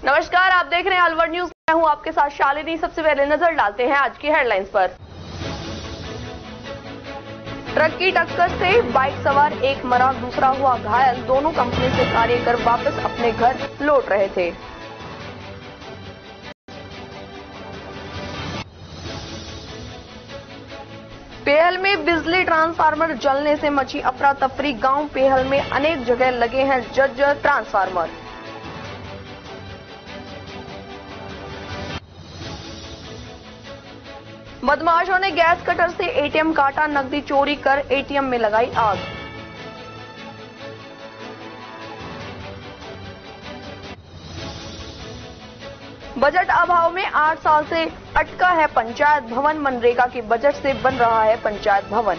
नमस्कार, आप देख रहे हैं अलवर न्यूज। मैं हूं आपके साथ शालिनी। सबसे पहले नजर डालते हैं आज की हेडलाइंस पर। ट्रक की टक्कर से बाइक सवार एक मरा, दूसरा हुआ घायल। दोनों कंपनी से कार्य कर वापस अपने घर लौट रहे थे। पेहल में बिजली ट्रांसफार्मर जलने से मची अफरा तफरी। गांव पेहल में अनेक जगह लगे हैं जर्जर ट्रांसफार्मर। बदमाशों ने गैस कटर से एटीएम काटा, नकदी चोरी कर एटीएम में लगाई आग। बजट अभाव में 8 साल से अटका है पंचायत भवन। मनरेगा के बजट से बन रहा है पंचायत भवन।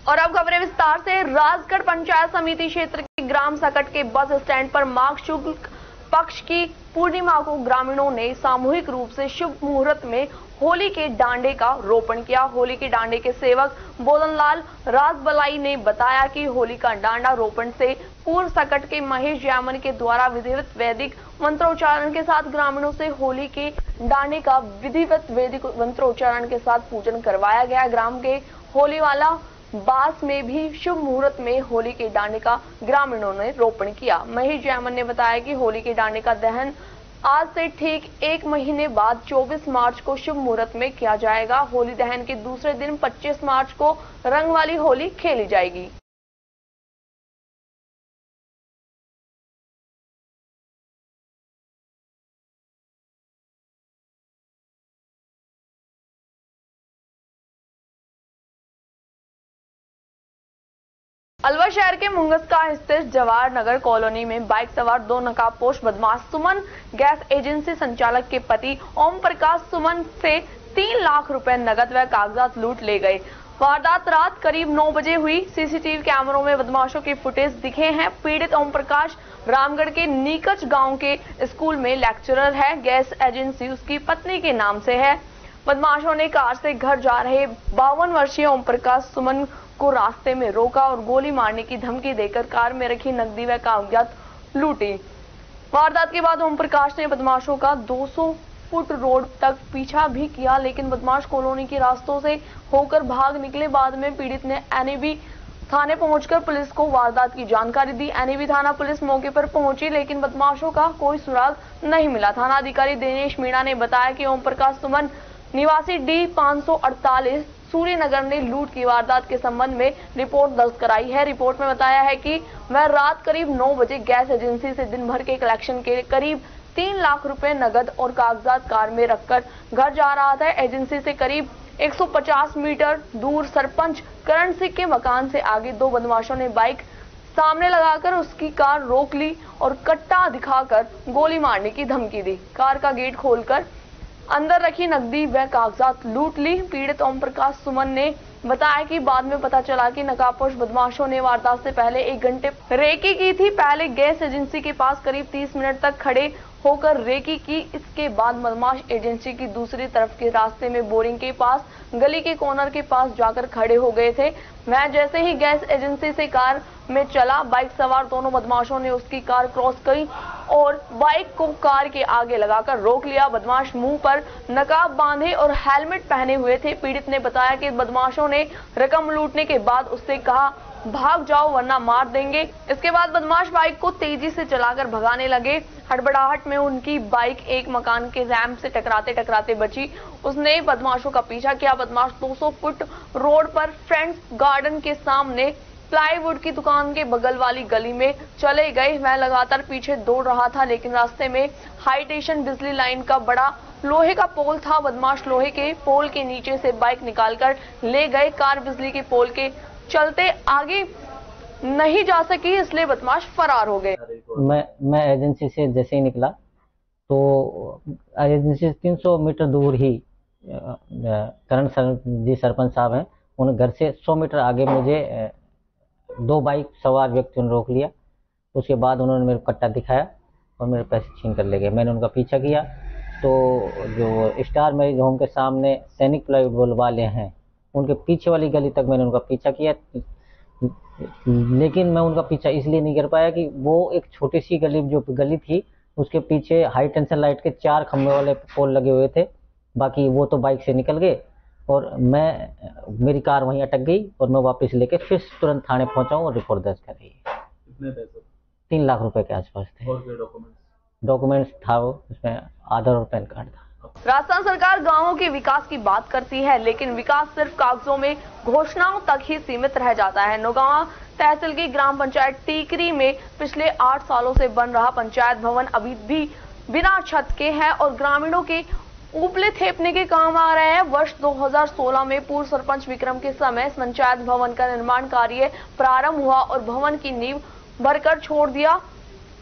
और अब खबरें विस्तार से। राजगढ़ पंचायत समिति क्षेत्र के ग्राम सकट के बस स्टैंड पर माघ शुक्ल पक्ष की पूर्णिमा को ग्रामीणों ने सामूहिक रूप से शुभ मुहूर्त में होली के डांडे का रोपण किया। होली के डांडे के सेवक बोदनलाल राजबलाई ने बताया कि होली का डांडा रोपण से पूर्व सकट के महेश जैमन के द्वारा विधिवत वैदिक मंत्रोच्चारण के साथ ग्रामीणों से होली के डांडे का विधिवत वैदिक मंत्रोच्चारण के साथ पूजन करवाया गया। ग्राम के होलीवाला बास में भी शुभ मुहूर्त में होली के डांडे का ग्रामीणों ने रोपण किया। महेश जैमन ने बताया कि होली के डांडे का दहन आज से ठीक 1 महीने बाद 24 मार्च को शुभ मुहूर्त में किया जाएगा। होली दहन के दूसरे दिन 25 मार्च को रंग वाली होली खेली जाएगी। अलवर शहर के मुंगसका स्थित जवाहर नगर कॉलोनी में बाइक सवार 2 नकाबपोश बदमाश सुमन गैस एजेंसी संचालक के पति ओम प्रकाश सुमन से 3 लाख रुपए नकद व कागजात लूट ले गए। वारदात रात करीब 9 बजे हुई। सीसीटीवी कैमरों में बदमाशों के फुटेज दिखे हैं। पीड़ित ओम प्रकाश रामगढ़ के नीकच गांव के स्कूल में लेक्चरर है। गैस एजेंसी उसकी पत्नी के नाम से है। बदमाशों ने कार से घर जा रहे 52 वर्षीय ओम प्रकाश सुमन को रास्ते में रोका और गोली मारने की धमकी देकर कार में रखी नकदी व कागजात लूटी। वारदात के बाद ओम प्रकाश ने बदमाशों का 200 फुट रोड तक पीछा भी किया, लेकिन बदमाश कॉलोनी के रास्तों से होकर भाग निकले। बाद में पीड़ित ने एनएबी थाने पहुंचकर पुलिस को वारदात की जानकारी दी। एनएबी थाना पुलिस मौके पर पहुंची, लेकिन बदमाशों का कोई सुराग नहीं मिला। थाना अधिकारी दिनेश मीणा ने बताया कि ओम प्रकाश सुमन निवासी डी 548 सूर्यनगर ने लूट की वारदात के संबंध में रिपोर्ट दर्ज कराई है। रिपोर्ट में बताया है कि वह रात करीब 9 बजे गैस एजेंसी से दिन भर के कलेक्शन के करीब 3 लाख रुपए नगद और कागजात कार में रखकर घर जा रहा था। एजेंसी से करीब 150 मीटर दूर सरपंच करण सिंह के मकान से आगे 2 बदमाशों ने बाइक सामने लगाकर उसकी कार रोक ली और कट्टा दिखाकर गोली मारने की धमकी दी। कार का गेट खोलकर अंदर रखी नकदी व कागजात लूट ली। पीड़ित ओम प्रकाश सुमन ने बताया कि बाद में पता चला कि नकाबपोश बदमाशों ने वारदात से पहले 1 घंटे रेकी की थी। पहले गैस एजेंसी के पास करीब 30 मिनट तक खड़े होकर रेकी की। इसके बाद बदमाश एजेंसी की दूसरी तरफ के रास्ते में बोरिंग के पास गली के कॉर्नर के पास जाकर खड़े हो गए थे। वह जैसे ही गैस एजेंसी से कार में चला, बाइक सवार दोनों बदमाशों ने उसकी कार क्रॉस की और बाइक को कार के आगे लगाकर रोक लिया। बदमाश मुंह पर नकाब बांधे और हेलमेट पहने हुए थे। पीड़ित ने बताया कि बदमाशों ने रकम लूटने के बाद उससे कहा, भाग जाओ वरना मार देंगे। इसके बाद बदमाश बाइक को तेजी से चलाकर भगाने लगे। हड़बड़ाहट में उनकी बाइक एक मकान के रैंप से टकराते टकराते बची। उसने बदमाशों का पीछा किया। बदमाश 200 फुट रोड पर फ्रेंड्स गार्डन के सामने प्लाईवुड की दुकान के बगल वाली गली में चले गए। वह लगातार पीछे दौड़ रहा था, लेकिन रास्ते में हाई टेंशन बिजली लाइन का बड़ा लोहे का पोल था। बदमाश लोहे के पोल के नीचे से बाइक निकालकर ले गए। कार बिजली के पोल के चलते आगे नहीं जा सकी, इसलिए बदमाश फरार हो गए। मैं एजेंसी से जैसे ही निकला तो एजेंसी से 300 मीटर दूर ही करण जी सरपंच साहब हैं, उन घर से 100 मीटर आगे मुझे 2 बाइक सवार व्यक्तियों ने रोक लिया। उसके बाद उन्होंने मेरे को कट्टा दिखाया और मेरे पैसे छीन कर ले गए। मैंने उनका पीछा किया तो जो स्टार मैरिज होम के सामने सैनिक प्लाईवुड वाले हैं, उनके पीछे वाली गली तक मैंने उनका पीछा किया। लेकिन मैं उनका पीछा इसलिए नहीं कर पाया कि वो एक छोटी सी गली थी, उसके पीछे हाई टेंशन लाइट के 4 खंभे वाले पोल लगे हुए थे। बाकी वो तो बाइक से निकल गए और मेरी कार वहीं अटक गई और मैं वापस लेके फिर तुरंत थाने पहुंचा हूँ और रिपोर्ट दर्ज कर रही है। कितने पैसे? 3 लाख रुपए के आसपास थे। और क्या डॉक्यूमेंट्स? डॉक्यूमेंट्स था, वो उसमें आधार और पैन कार्ड था। राजस्थान सरकार गांवों के विकास की बात करती है, लेकिन विकास सिर्फ कागजों में घोषणाओं तक ही सीमित रह जाता है। नौगांव तहसील की ग्राम पंचायत टीकरी में पिछले 8 सालों से बन रहा पंचायत भवन अभी भी बिना छत के है और ग्रामीणों के उपले थेपने के काम आ रहे हैं। वर्ष 2016 में पूर्व सरपंच विक्रम के समय पंचायत भवन का निर्माण कार्य प्रारंभ हुआ और भवन की नींव भरकर छोड़ दिया।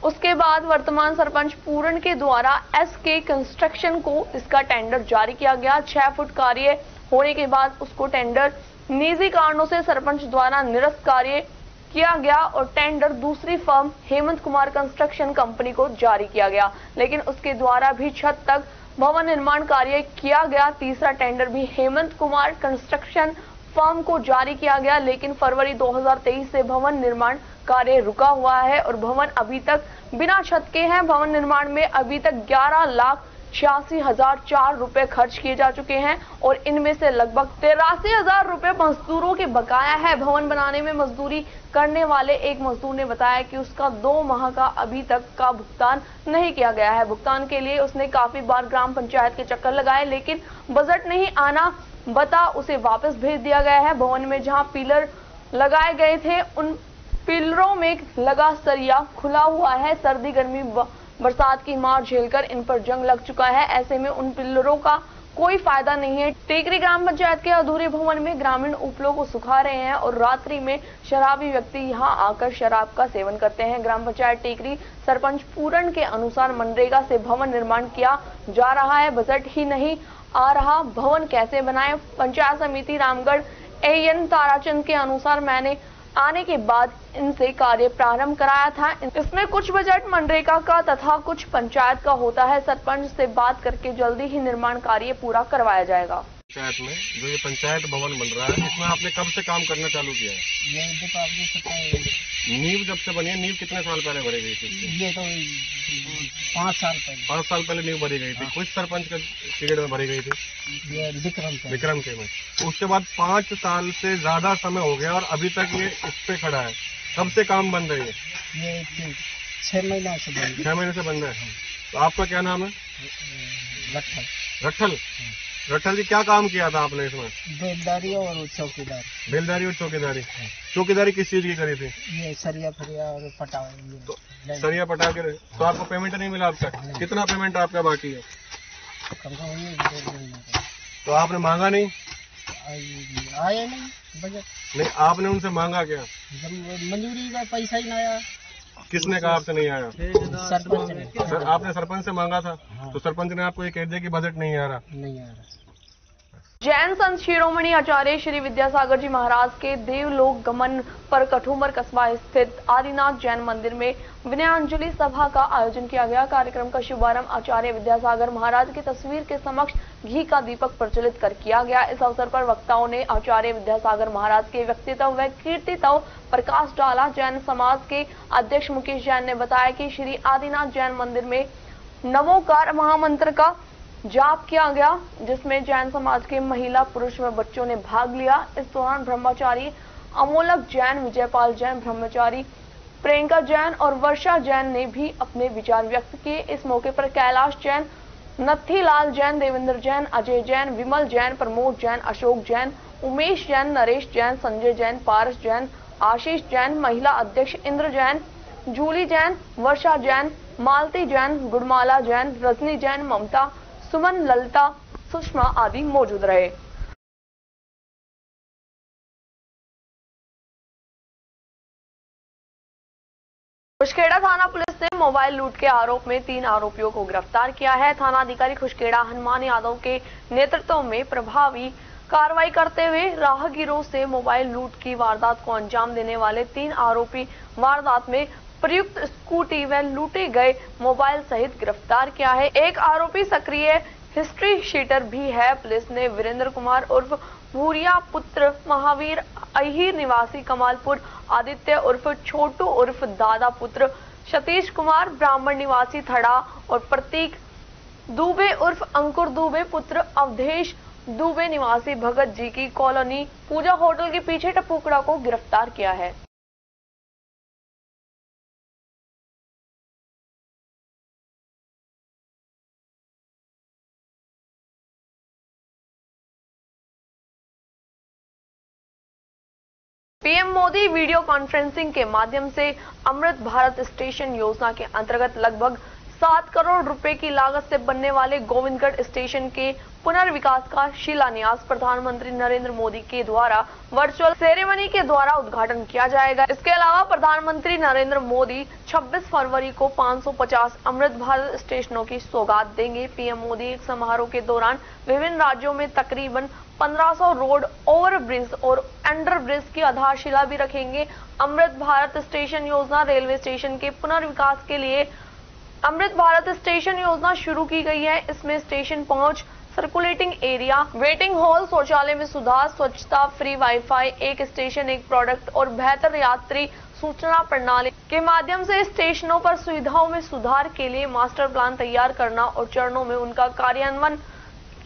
उसके बाद वर्तमान सरपंच पूरण के द्वारा एसके कंस्ट्रक्शन को इसका टेंडर जारी किया गया। 6 फुट कार्य होने के बाद उसको टेंडर निजी कारणों से सरपंच द्वारा निरस्त कार्य किया गया और टेंडर दूसरी firm Hemant Kumar construction company को जारी किया गया, लेकिन उसके द्वारा भी छत तक भवन निर्माण कार्य किया गया। तीसरा टेंडर भी हेमंत कुमार कंस्ट्रक्शन फर्म को जारी किया गया, लेकिन फरवरी 2023 से भवन निर्माण कार्य रुका हुआ है और भवन अभी तक बिना छत के हैं। भवन निर्माण में अभी तक 11,86,004 रुपए खर्च किए जा चुके हैं और इनमें से लगभग 83,000 रुपए मजदूरों के बकाया है। भवन बनाने में मजदूरी करने वाले एक मजदूर ने बताया कि उसका 2 माह का अभी तक का भुगतान नहीं किया गया है। भुगतान के लिए उसने काफी बार ग्राम पंचायत के चक्कर लगाए, लेकिन बजट नहीं आना बता उसे वापस भेज दिया गया है। भवन में जहां पिलर लगाए गए थे उन पिलरों में लगा सरिया खुला हुआ है। सर्दी गर्मी बरसात की मार झेलकर इन पर जंग लग चुका है। ऐसे में उन पिलरों का कोई फायदा नहीं है। टीकरी ग्राम पंचायत के अधूरे भवन में ग्रामीण उपलों को सुखा रहे हैं और रात्रि में शराबी व्यक्ति यहां आकर शराब का सेवन करते हैं। ग्राम पंचायत टीकरी सरपंच पूरण के अनुसार मनरेगा से भवन निर्माण किया जा रहा है, बजट ही नहीं आ रहा, भवन कैसे बनाए। पंचायत समिति रामगढ़ एएन ताराचंद के अनुसार मैंने आने के बाद इनसे कार्य प्रारंभ कराया था। इसमें कुछ बजट मनरेगा का तथा कुछ पंचायत का होता है। सरपंच से बात करके जल्दी ही निर्माण कार्य पूरा करवाया जाएगा। पंचायत में जो ये पंचायत भवन बन रहा है, इसमें आपने कब से काम करना चालू किया है? ये दीपावली से पहले। नींव जब से बनी है, नींव कितने साल पहले भरी गई थी? ये तो 5 साल पहले। 5 साल पहले नींव भरी गई थी। कुछ सरपंच के पीरियड में भरी गई थी? ये विक्रम के में। उसके बाद 5 साल से ज्यादा समय हो गया और अभी तक ये इस पे खड़ा है। कब से काम बन रही है? ये 6 महीना से बंद। 6 महीने से बंद है। तो आपका क्या नाम है? रट्ठल। रट्ठल जी, क्या काम किया था आपने इसमें? बेलदारी और चौकीदार। बेलदारी और चौकीदारी। चौकीदारी किस चीज की करी थी? ये सरिया फरिया और पटावा। तो सरिया पटा के। तो आपको पेमेंट नहीं मिला अब तक? कितना पेमेंट आपका बाकी है? तो आपने मांगा नहीं? आया नहीं बजट। नहीं, आपने उनसे मांगा क्या? जब मंजूरी का पैसा ही नहीं आया। किसने कहा आपसे नहीं आया? सरपंच ने। सर, आपने सरपंच से मांगा था? तो सरपंच ने आपको ये कह दिया कि बजट नहीं आ रहा? नहीं आ रहा। जैन संत शिरोमणि आचार्य श्री विद्यासागर जी महाराज के देवलोक गमन पर कठुमर कस्बा स्थित आदिनाथ जैन मंदिर में विनयांजलि सभा का आयोजन किया गया। कार्यक्रम का शुभारंभ आचार्य विद्यासागर महाराज की तस्वीर के समक्ष घी का दीपक प्रज्वलित कर किया गया। इस अवसर पर वक्ताओं ने आचार्य विद्यासागर महाराज के व्यक्तित्व व कीर्तित्व प्रकाश डाला। जैन समाज के अध्यक्ष मुकेश जैन ने बताया कि श्री आदिनाथ जैन मंदिर में नमोकार महामंत्र का जाप किया गया, जिसमें जैन समाज के महिला, पुरुष व बच्चों ने भाग लिया। इस दौरान ब्रह्मचारी अमोलक जैन, विजयपाल जैन, ब्रह्मचारी प्रियंका जैन और वर्षा जैन ने भी अपने विचार व्यक्त किए। इस मौके पर कैलाश जैन, नत्थीलाल जैन, देवेंद्र जैन, अजय जैन, विमल जैन, प्रमोद जैन, अशोक जैन, उमेश जैन, नरेश जैन, संजय जैन, पारस जैन, आशीष जैन, महिला अध्यक्ष इंद्र जैन, जूली जैन, वर्षा जैन, मालती जैन, गुड़माला जैन, रजनी जैन, ममता, सुमन, ललिता, सुषमा आदि मौजूद रहे। खुशखेड़ा थाना पुलिस ने मोबाइल लूट के आरोप में 3 आरोपियों को गिरफ्तार किया है। थाना अधिकारी खुशखेड़ा हनुमान यादव के नेतृत्व में प्रभावी कार्रवाई करते हुए राहगीरों से मोबाइल लूट की वारदात को अंजाम देने वाले 3 आरोपी वारदात में प्रयुक्त स्कूटी व लूटे गए मोबाइल सहित गिरफ्तार किया है। एक आरोपी सक्रिय हिस्ट्री शीटर भी है। पुलिस ने वीरेंद्र कुमार उर्फ भूरिया पुत्र महावीर अहीर निवासी कमालपुर आदित्य उर्फ छोटू उर्फ दादा पुत्र सतीश कुमार ब्राह्मण निवासी थड़ा और प्रतीक दुबे उर्फ अंकुर दुबे पुत्र अवधेश दुबे निवासी भगत जी की कॉलोनी पूजा होटल के पीछे टपुकड़ा को गिरफ्तार किया है। पीएम मोदी वीडियो कॉन्फ्रेंसिंग के माध्यम से अमृत भारत स्टेशन योजना के अंतर्गत लगभग 7 करोड़ रुपए की लागत से बनने वाले गोविंदगढ़ स्टेशन के पुनर्विकास का शिलान्यास प्रधानमंत्री नरेंद्र मोदी के द्वारा वर्चुअल सेरेमनी के द्वारा उद्घाटन किया जाएगा। इसके अलावा प्रधानमंत्री नरेंद्र मोदी 26 फरवरी को 550 अमृत भारत स्टेशनों की सौगात देंगे। पीएम मोदी एक समारोह के दौरान विभिन्न राज्यों में तकरीबन 1500 रोड ओवर ब्रिज और अंडर ब्रिज की आधारशिला भी रखेंगे। अमृत भारत स्टेशन योजना रेलवे स्टेशन के पुनर्विकास के लिए अमृत भारत स्टेशन योजना शुरू की गई है। इसमें स्टेशन पहुंच, सर्कुलेटिंग एरिया, वेटिंग हॉल, शौचालय में सुधार, स्वच्छता, फ्री वाईफाई, एक स्टेशन एक प्रोडक्ट और बेहतर यात्री सूचना प्रणाली के माध्यम से स्टेशनों पर सुविधाओं में सुधार के लिए मास्टर प्लान तैयार करना और चरणों में उनका कार्यान्वयन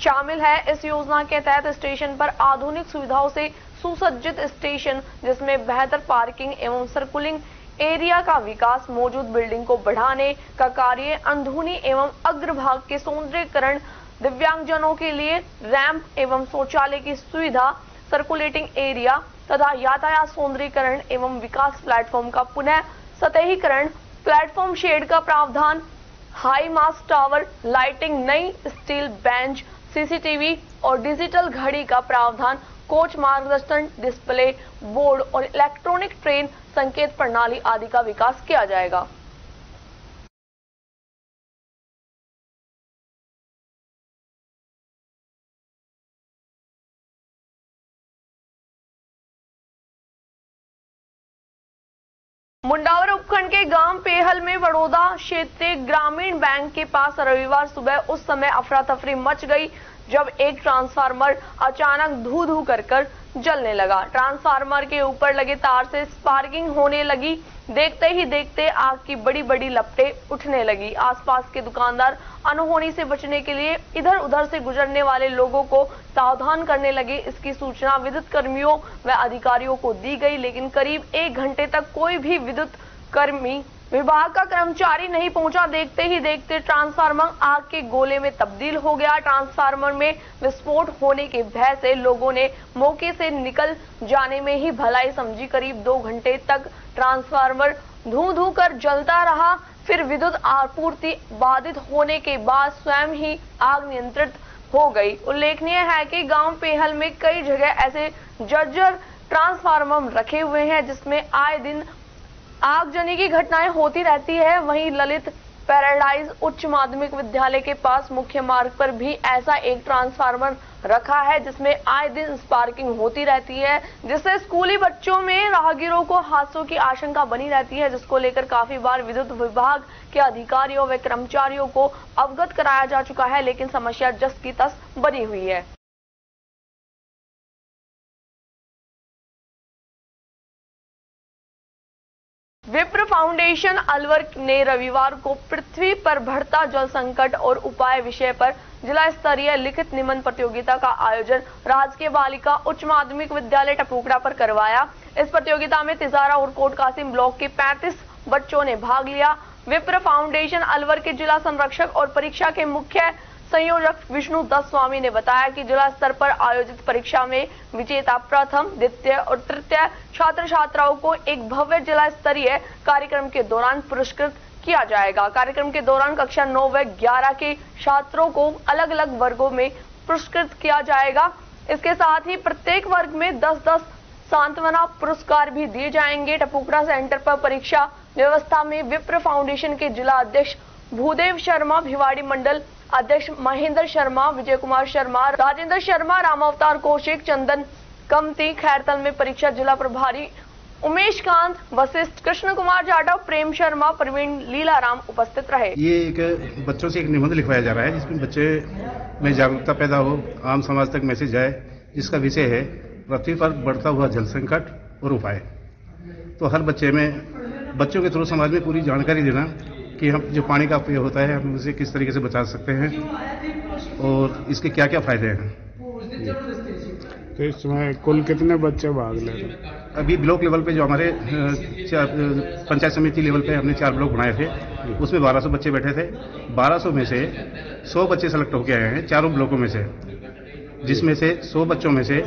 शामिल है। इस योजना के तहत स्टेशन पर आधुनिक सुविधाओं से सुसज्जित स्टेशन जिसमें बेहतर पार्किंग एवं सर्कुलिंग एरिया का विकास, मौजूद बिल्डिंग को बढ़ाने का कार्य, अंदरूनी एवं अग्रभाग के सौंदर्यीकरण, दिव्यांगजनों के लिए रैंप एवं शौचालय की सुविधा, सर्कुलेटिंग एरिया तथा यातायात सौंदर्यीकरण एवं विकास, प्लेटफॉर्म का पुनः सतहीकरण, प्लेटफॉर्म शेड का प्रावधान, हाई मास्ट टावर, लाइटिंग, नई स्टील बेंच, सीसीटीवी और डिजिटल घड़ी का प्रावधान, कोच मार्गदर्शन डिस्प्ले बोर्ड और इलेक्ट्रॉनिक ट्रेन संकेत प्रणाली आदि का विकास किया जाएगा। मुंडावर उपखंड के गांव पेहल में बड़ौदा क्षेत्रीय ग्रामीण बैंक के पास रविवार सुबह उस समय अफरा तफरी मच गई जब एक ट्रांसफार्मर अचानक धू धू कर जलने लगा। ट्रांसफार्मर के ऊपर लगे तार से स्पार्किंग होने लगी। देखते ही देखते आग की बड़ी बड़ी लपटें उठने लगी। आसपास के दुकानदार अनहोनी से बचने के लिए इधर उधर से गुजरने वाले लोगों को सावधान करने लगे। इसकी सूचना विद्युत कर्मियों व अधिकारियों को दी गई, लेकिन करीब 1 घंटे तक कोई भी विद्युत कर्मी विभाग का कर्मचारी नहीं पहुंचा। देखते ही देखते ट्रांसफार्मर आग के गोले में तब्दील हो गया। ट्रांसफार्मर में विस्फोट होने के भय से लोगों ने मौके से निकल जाने में ही भलाई समझी। करीब 2 घंटे तक ट्रांसफार्मर धू धू कर जलता रहा। फिर विद्युत आपूर्ति बाधित होने के बाद स्वयं ही आग नियंत्रित हो गई। उल्लेखनीय है कि गांव पेहल में कई जगह ऐसे जर्जर ट्रांसफार्मर रखे हुए हैं जिसमें आए दिन आगजनी की घटनाएं होती रहती है। वहीं ललित पैराडाइज उच्च माध्यमिक विद्यालय के पास मुख्य मार्ग पर भी ऐसा एक ट्रांसफार्मर रखा है जिसमें आए दिन स्पार्किंग होती रहती है, जिससे स्कूली बच्चों में राहगीरों को हादसों की आशंका बनी रहती है, जिसको लेकर काफी बार विद्युत विभाग के अधिकारियों व कर्मचारियों को अवगत कराया जा चुका है, लेकिन समस्या जस की तस बनी हुई है। विप्र फाउंडेशन अलवर ने रविवार को पृथ्वी पर बढ़ता जल संकट और उपाय विषय पर जिला स्तरीय लिखित निबंध प्रतियोगिता का आयोजन राजकीय बालिका उच्च माध्यमिक विद्यालय टपुकड़ा पर करवाया। इस प्रतियोगिता में तिजारा और कोट कासिम ब्लॉक के 35 बच्चों ने भाग लिया। विप्र फाउंडेशन अलवर के जिला संरक्षक और परीक्षा के मुख्य संयोजक विष्णु दत्त स्वामी ने बताया कि जिला स्तर पर आयोजित परीक्षा में विजेता प्रथम, द्वितीय और तृतीय छात्र छात्राओं को एक भव्य जिला स्तरीय कार्यक्रम के दौरान पुरस्कृत किया जाएगा। कार्यक्रम के दौरान कक्षा 9 व 11 के छात्रों को अलग अलग वर्गों में पुरस्कृत किया जाएगा। इसके साथ ही प्रत्येक वर्ग में 10-10 सांत्वना पुरस्कार भी दिए जाएंगे। टपुकड़ा सेंटर पर परीक्षा व्यवस्था में विप्र फाउंडेशन के जिला अध्यक्ष भूदेव शर्मा, भिवाड़ी मंडल अध्यक्ष महेंद्र शर्मा, विजय कुमार शर्मा, राजेंद्र शर्मा, रामावतार कौशिक, चंदन कमती, खैरतल में परीक्षा जिला प्रभारी उमेश कांत, वशिष्ठ, कृष्ण कुमार जाटव, प्रेम शर्मा, प्रवीण लीलाराम उपस्थित रहे। ये एक बच्चों से एक निबंध लिखवाया जा रहा है जिसमें बच्चे में जागरूकता पैदा हो, आम समाज तक मैसेज जाए, जिसका विषय है पृथ्वी पर बढ़ता हुआ जल संकट और उपाय। तो हर बच्चों के थ्रू समाज में पूरी जानकारी देना कि हम जो पानी का अपव्यय होता है हम उसे किस तरीके से बचा सकते हैं और इसके क्या क्या फायदे हैं। तो इसमें कुल कितने बच्चे भाग ले रहे हैं? अभी ब्लॉक लेवल पे जो हमारे पंचायत समिति लेवल पे हमने 4 ब्लॉक बनाए थे, उसमें 1200 बच्चे बैठे थे। 1200 में से 100 बच्चे सेलेक्ट होकर आए हैं चारों ब्लॉकों में से, जिसमें से 100 बच्चों में से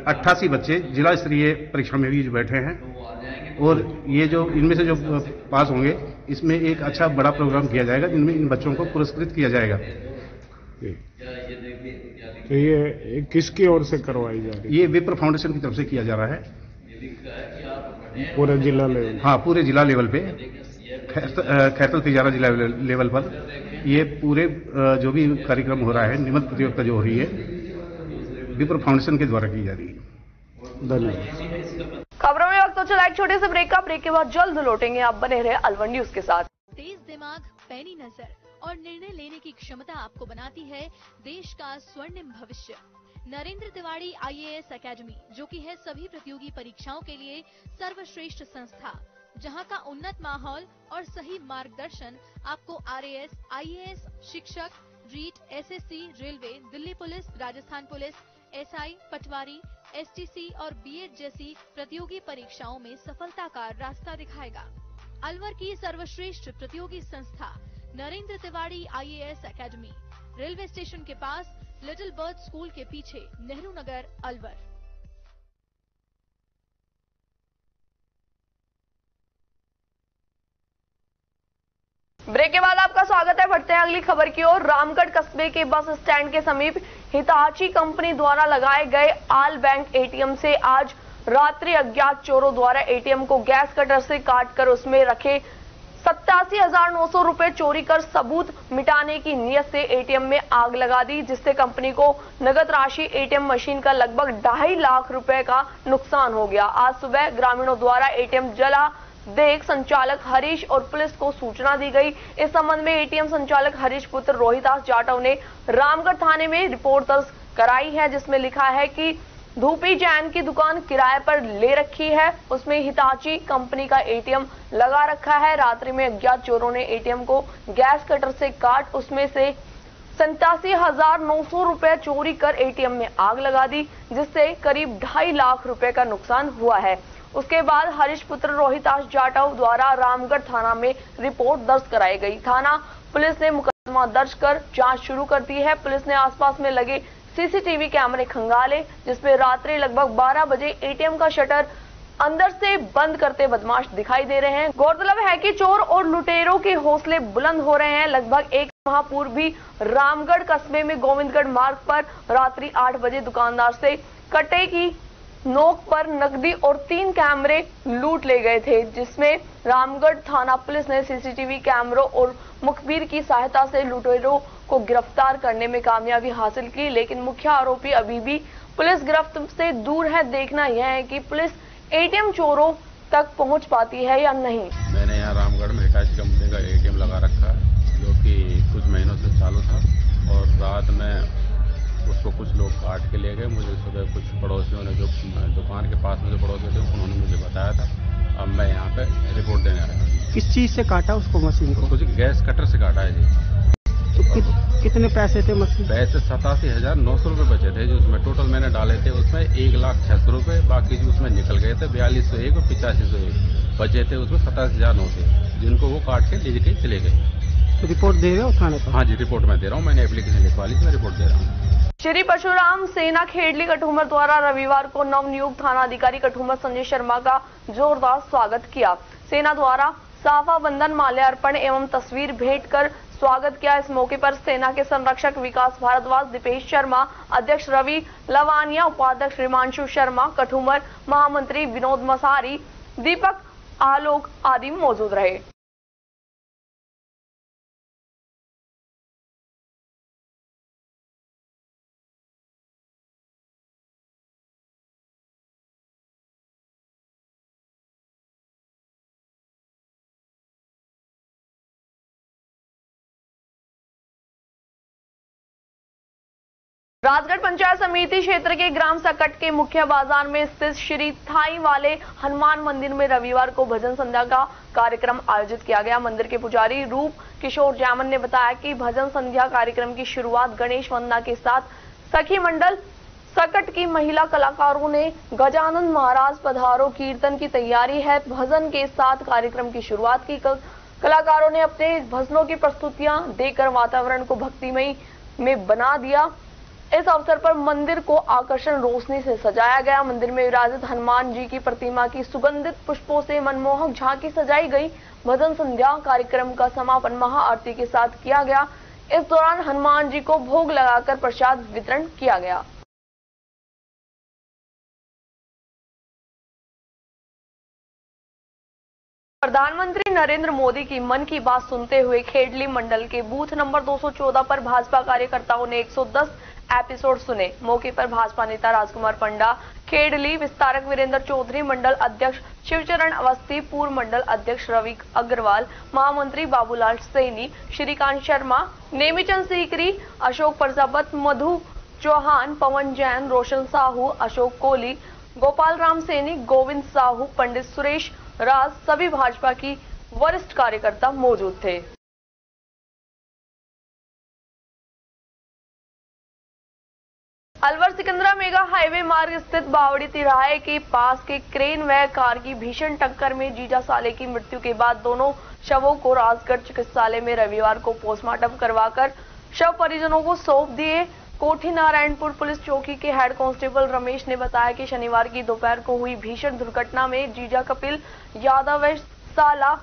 88 बच्चे जिला स्तरीय परीक्षा में भी बैठे हैं। और ये जो इनमें से जो पास होंगे, इसमें एक अच्छा बड़ा प्रोग्राम किया जाएगा जिनमें इन बच्चों को पुरस्कृत किया जाएगा। तो ये किसकी ओर से करवाई जा रही है? ये विप्र फाउंडेशन की तरफ से किया जा रहा है पूरे जिला लेवल? हाँ, पूरे जिला लेवल पे, खैरतल तिजारा जिला लेवल पर ये पूरे जो भी कार्यक्रम हो रहा है, निबंध प्रतियोगिता जो हो रही है, विप्र फाउंडेशन के द्वारा की जा रही है। धन्यवाद। खबरों में वक्त हो चला एक छोटे से ब्रेक का। ब्रेक के बाद जल्द लौटेंगे। आप बने रहे अलवर न्यूज के साथ। तेज दिमाग, पैनी नजर और निर्णय लेने की क्षमता आपको बनाती है देश का स्वर्णिम भविष्य। नरेंद्र तिवारी IAS एकेडमी, जो कि है सभी प्रतियोगी परीक्षाओं के लिए सर्वश्रेष्ठ संस्था, जहां का उन्नत माहौल और सही मार्गदर्शन आपको RAS, IAS, शिक्षक, REET, SSC, railway, Delhi police, Rajasthan police, SI, Patwari, STC और BEd जैसी प्रतियोगी परीक्षाओं में सफलता का रास्ता दिखाएगा। अलवर की सर्वश्रेष्ठ प्रतियोगी संस्था Narendra Tiwari IAS academy, railway station के पास, लिटिल बर्ड स्कूल के पीछे, नेहरू नगर, अलवर। ब्रेक के बाद आपका स्वागत है। बढ़ते हैं अगली खबर की ओर। रामगढ़ कस्बे के बस स्टैंड के समीप हिताची कंपनी द्वारा लगाए गए आल बैंक ATM से आज रात्रि अज्ञात चोरों द्वारा ATM को गैस कटर से काटकर उसमें रखे 87,900 रुपए चोरी कर सबूत मिटाने की नीयत से ATM में आग लगा दी, जिससे कंपनी को नगद राशि ATM मशीन का लगभग 2.5 लाख रुपए का नुकसान हो गया। आज सुबह ग्रामीणों द्वारा ATM जला देख संचालक हरीश और पुलिस को सूचना दी गई। इस संबंध में ATM संचालक हरीश पुत्र रोहिदास जाटव ने रामगढ़ थाने में रिपोर्ट दर्ज कराई है, जिसमें लिखा है कि धूपी जैन की दुकान किराए पर ले रखी है, उसमें हिताची कंपनी का ATM लगा रखा है। रात्रि में अज्ञात चोरों ने ATM को गैस कटर से काट उसमें से 87,900 रुपए चोरी कर ATM में आग लगा दी, जिससे करीब 2.5 लाख रुपए का नुकसान हुआ है। उसके बाद हरीश पुत्र रोहितास जाटव द्वारा रामगढ़ थाना में रिपोर्ट दर्ज कराई गई। थाना पुलिस ने मुकदमा दर्ज कर जांच शुरू कर दी है। पुलिस ने आसपास में लगे CCTV कैमरे खंगाले, जिसमें रात्रि लगभग 12 बजे ATM का शटर अंदर से बंद करते बदमाश दिखाई दे रहे हैं। गौरतलब है कि चोर और लुटेरों के हौसले बुलंद हो रहे हैं। लगभग एक माह पूर्व भी रामगढ़ कस्बे में गोविंदगढ़ मार्ग पर रात्रि 8 बजे दुकानदार से कट्टे की नोक पर नकदी और 3 कैमरे लूट ले गए थे, जिसमें रामगढ़ थाना पुलिस ने CCTV कैमरों और मुखबिर की सहायता से लुटेरों को गिरफ्तार करने में कामयाबी हासिल की, लेकिन मुख्य आरोपी अभी भी पुलिस गिरफ्त से दूर है। देखना यह है कि पुलिस ATM चोरों तक पहुंच पाती है या नहीं। मैंने यहाँ रामगढ़ में हिताची कंपनी का ATM लगा रखा है, जो कि कुछ महीनों से चालू था, और रात में उसको कुछ लोग काट के ले गए। मुझे सुबह कुछ पड़ोसियों ने, जो दुकान के पास में जो पड़ोसी थे, उन्होंने मुझे बताया था। अब मैं यहाँ पे रिपोर्ट देने आया हूँ। किस चीज से काटा उसको, मशीन को? कुछ गैस कटर से काटा है जी। तो कितने पैसे थे मशीन? पैसे 87,900 रुपये बचे थे, जो उसमें टोटल मैंने डाले थे। उसमें 1,06,000 रुपये, बाकी जो उसमें निकल गए थे 4201 और 8501 बचे थे। उसमें 27,900, जिनको वो काट के ले के चले गए। तो रिपोर्ट दे रहे हो थाने पर? हाँ जी, रिपोर्ट मैं दे रहा हूँ। मैंने एप्लीकेशन लिखवा ली, मैं रिपोर्ट दे रहा हूँ। श्री परशुराम सेना खेड़ली कठुमर द्वारा रविवार को नवनियुक्त थाना अधिकारी कठुमर संजय शर्मा का जोरदार स्वागत किया। सेना द्वारा साफा बंधन, माल्यार्पण एवं तस्वीर भेंट कर स्वागत किया। इस मौके पर सेना के संरक्षक विकास भारद्वाज, दीपेश शर्मा, अध्यक्ष रवि लवानिया, उपाध्यक्ष हिमांशु शर्मा, कठुमर महामंत्री विनोद मसारी, दीपक आलोक आदि मौजूद रहे। राजगढ़ पंचायत समिति क्षेत्र के ग्राम सकट के मुख्य बाजार में स्थित श्री थाई वाले हनुमान मंदिर में रविवार को भजन संध्या का कार्यक्रम आयोजित किया गया। मंदिर के पुजारी रूप किशोर जामन ने बताया कि भजन संध्या कार्यक्रम की शुरुआत गणेश वंदना के साथ सखी मंडल सकट की महिला कलाकारों ने गजानन महाराज पधारो कीर्तन की तैयारी है। भजन के साथ कार्यक्रम की शुरुआत की। कलाकारों ने अपने भजनों की प्रस्तुतियां देकर वातावरण को भक्तिमय में बना दिया। इस अवसर पर मंदिर को आकर्षण रोशनी से सजाया गया। मंदिर में विराजित हनुमान जी की प्रतिमा की सुगंधित पुष्पों से मनमोहक झांकी सजाई गई। भजन संध्या कार्यक्रम का समापन महाआरती के साथ किया गया। इस दौरान हनुमान जी को भोग लगाकर प्रसाद वितरण किया गया। प्रधानमंत्री नरेंद्र मोदी की मन की बात सुनते हुए खेडली मंडल के बूथ नंबर 214 पर भाजपा कार्यकर्ताओं ने 110 एपिसोड सुने। मौके पर भाजपा नेता राजकुमार पंडा, खेडली विस्तारक वीरेंद्र चौधरी, मंडल अध्यक्ष शिवचरण अवस्थी, पूर्व मंडल अध्यक्ष रवि अग्रवाल, महामंत्री बाबूलाल सैनी, श्रीकांत शर्मा, नेमीचंद सीकरी, अशोक प्रजापत, मधु चौहान, पवन जैन, रोशन साहू, अशोक कोहली, गोपाल राम सैनी, गोविंद साहू, पंडित सुरेश राज सभी भाजपा की वरिष्ठ कार्यकर्ता मौजूद थे। अलवर सिकंदरा मेगा हाईवे मार्ग स्थित बावड़ी तिराहे के पास के क्रेन व कार की भीषण टक्कर में जीजा साले की मृत्यु के बाद दोनों शवों को राजगढ़ चिकित्सालय में रविवार को पोस्टमार्टम करवाकर शव परिजनों को सौंप दिए। कोठी नारायणपुर पुलिस चौकी के हेड कांस्टेबल रमेश ने बताया कि शनिवार की दोपहर को हुई भीषण दुर्घटना में जीजा कपिल यादव व साला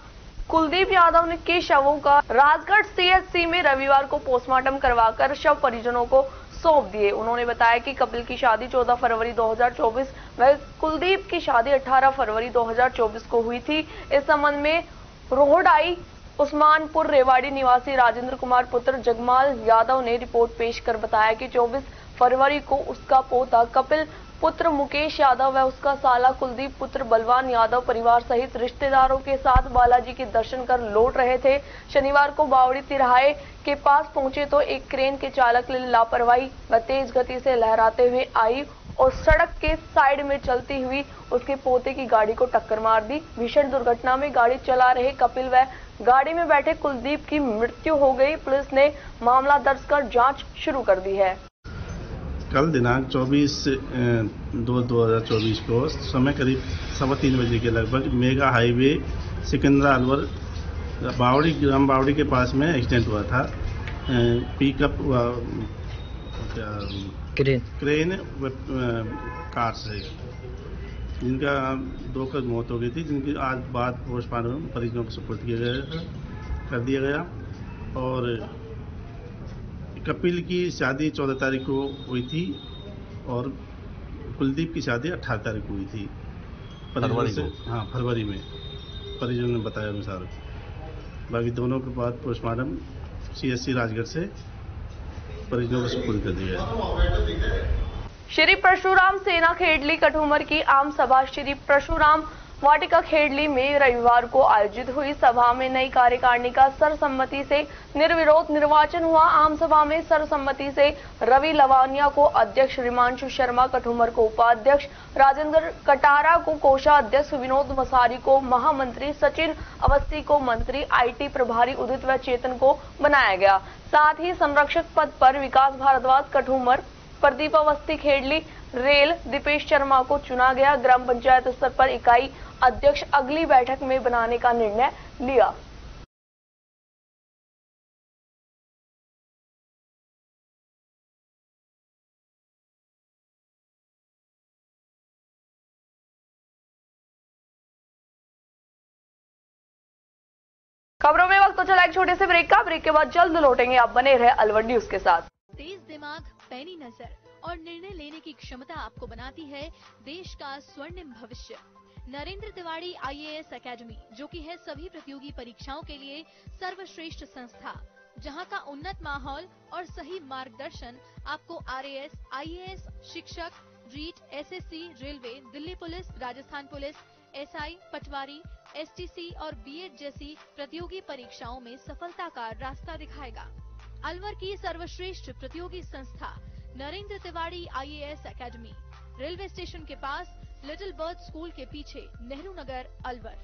कुलदीप यादव के शवों का राजगढ़ सीएचसी में रविवार को पोस्टमार्टम करवाकर शव परिजनों को सौंप दिए। उन्होंने बताया कि कपिल की शादी 14 फरवरी 2024 व कुलदीप की शादी 18 फरवरी 2024 को हुई थी। इस संबंध में रोहडाई उस्मानपुर रेवाड़ी निवासी राजेंद्र कुमार पुत्र जगमाल यादव ने रिपोर्ट पेश कर बताया कि 24 फरवरी को उसका पोता कपिल पुत्र मुकेश यादव व उसका साला कुलदीप पुत्र बलवान यादव परिवार सहित रिश्तेदारों के साथ बालाजी के दर्शन कर लौट रहे थे। शनिवार को बावड़ी तिराहे के पास पहुंचे तो एक क्रेन के चालक ने लापरवाही व तेज गति से लहराते हुए आई और सड़क के साइड में चलती हुई उसके पोते की गाड़ी को टक्कर मार दी। भीषण दुर्घटना में गाड़ी चला रहे कपिल व गाड़ी में बैठे कुलदीप की मृत्यु हो गई। पुलिस ने मामला दर्ज कर जांच शुरू कर दी है। कल दिनांक 24/2/2024 को समय करीब 3:15 बजे के लगभग मेगा हाईवे सिकंदरा अलवर बावड़ी ग्राम बावड़ी के पास में एक्सीडेंट हुआ था। पिकअप क्रेन कार से जिनका 2 की मौत हो गई थी, जिनकी आज बाद पोस्टमार्टम परिजनों को सुपुर्द कर दिया गया। और कपिल की शादी 14 तारीख को हुई थी और कुलदीप की शादी 18 तारीख को हुई थी फरवरी में परिजनों ने बताया अनुसार। बाकी दोनों के बाद पोस्टमार्टम सीएचसी राजगढ़ से परिजनों को सुपुर्द कर दिया है। श्री परशुराम सेना खेडली कठुमर की आम सभा श्री परशुराम वाटिका खेडली में रविवार को आयोजित हुई। सभा में नई कार्यकारिणी का सर्वसम्मति से निर्विरोध निर्वाचन हुआ। आम सभा में सर्वसम्मति से रवि लवानिया को अध्यक्ष, रिमांशु शर्मा कठुमर को उपाध्यक्ष, राजेंद्र कटारा को कोषाध्यक्ष, विनोद मसारी को महामंत्री, सचिन अवस्थी को मंत्री, आईटी प्रभारी उदित व चेतन को बनाया गया। साथ ही संरक्षक पद पर विकास भारद्वाज कठुमर, प्रदीप अवस्थी खेडली रेल, दीपेश शर्मा को चुना गया। ग्राम पंचायत स्तर पर इकाई अध्यक्ष अगली बैठक में बनाने का निर्णय लिया। खबरों में वक्त तो चला एक छोटे से ब्रेक का। ब्रेक के बाद जल्द लौटेंगे। आप बने रहे अलवर न्यूज के साथ। तेज दिमाग, पैनी नजर और निर्णय लेने की क्षमता आपको बनाती है देश का स्वर्णिम भविष्य। नरेंद्र तिवाड़ी आईएएस एकेडमी, जो कि है सभी प्रतियोगी परीक्षाओं के लिए सर्वश्रेष्ठ संस्था, जहां का उन्नत माहौल और सही मार्गदर्शन आपको आरएएस, आईएएस, शिक्षक, REET, SSC, railway, Delhi police, Rajasthan police, SI, पटवारी, एसटीसी और बीएड जैसी प्रतियोगी परीक्षाओं में सफलता का रास्ता दिखाएगा। अलवर की सर्वश्रेष्ठ प्रतियोगी संस्था Narendra Tiwari IAS academy, railway station के पास, लिटिल बर्ड स्कूल के पीछे, नेहरू नगर, अलवर।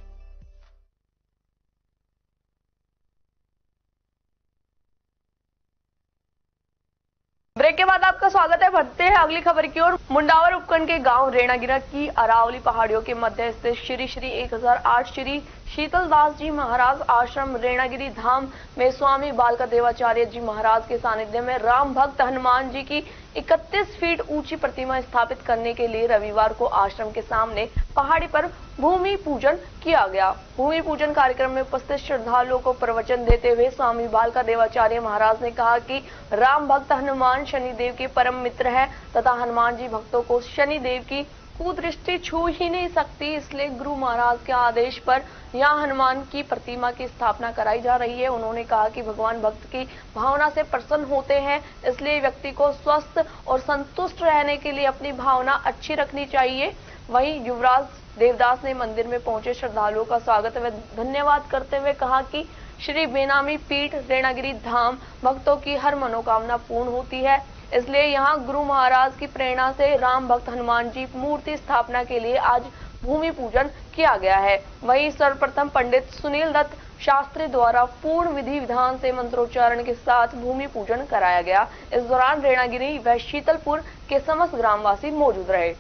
ब्रेक के बाद आपका स्वागत है। बढ़ते हैं अगली खबर की ओर। मुंडावर उपखंड के गांव रेणागिरा की अरावली पहाड़ियों के मध्य स्थित श्री 1008 श्री शीतलदास जी महाराज आश्रम रेणागिरी धाम में स्वामी बालका देवाचार्य जी महाराज के सानिध्य में राम भक्त हनुमान जी की 31 फीट ऊंची प्रतिमा स्थापित करने के लिए रविवार को आश्रम के सामने पहाड़ी पर भूमि पूजन किया गया। भूमि पूजन कार्यक्रम में उपस्थित श्रद्धालुओं को प्रवचन देते हुए स्वामी बालका देवाचार्य महाराज ने कहा कि राम भक्त हनुमान शनिदेव के परम मित्र है तथा हनुमान जी भक्तों को शनिदेव की कुदृष्टि छू ही नहीं सकती, इसलिए गुरु महाराज के आदेश पर यहाँ हनुमान की प्रतिमा की स्थापना कराई जा रही है। उन्होंने कहा कि भगवान भक्त की भावना से प्रसन्न होते हैं, इसलिए व्यक्ति को स्वस्थ और संतुष्ट रहने के लिए अपनी भावना अच्छी रखनी चाहिए। वहीं युवराज देवदास ने मंदिर में पहुंचे श्रद्धालुओं का स्वागत व धन्यवाद करते हुए कहा कि श्री बेनामी पीठ रेणागिरी धाम भक्तों की हर मनोकामना पूर्ण होती है, इसलिए यहाँ गुरु महाराज की प्रेरणा से राम भक्त हनुमान जी मूर्ति स्थापना के लिए आज भूमि पूजन किया गया है। वहीं सर्वप्रथम पंडित सुनील दत्त शास्त्री द्वारा पूर्ण विधि विधान से मंत्रोच्चारण के साथ भूमि पूजन कराया गया। इस दौरान रेणागिरी व शीतलपुर के समस्त ग्रामवासी मौजूद रहे।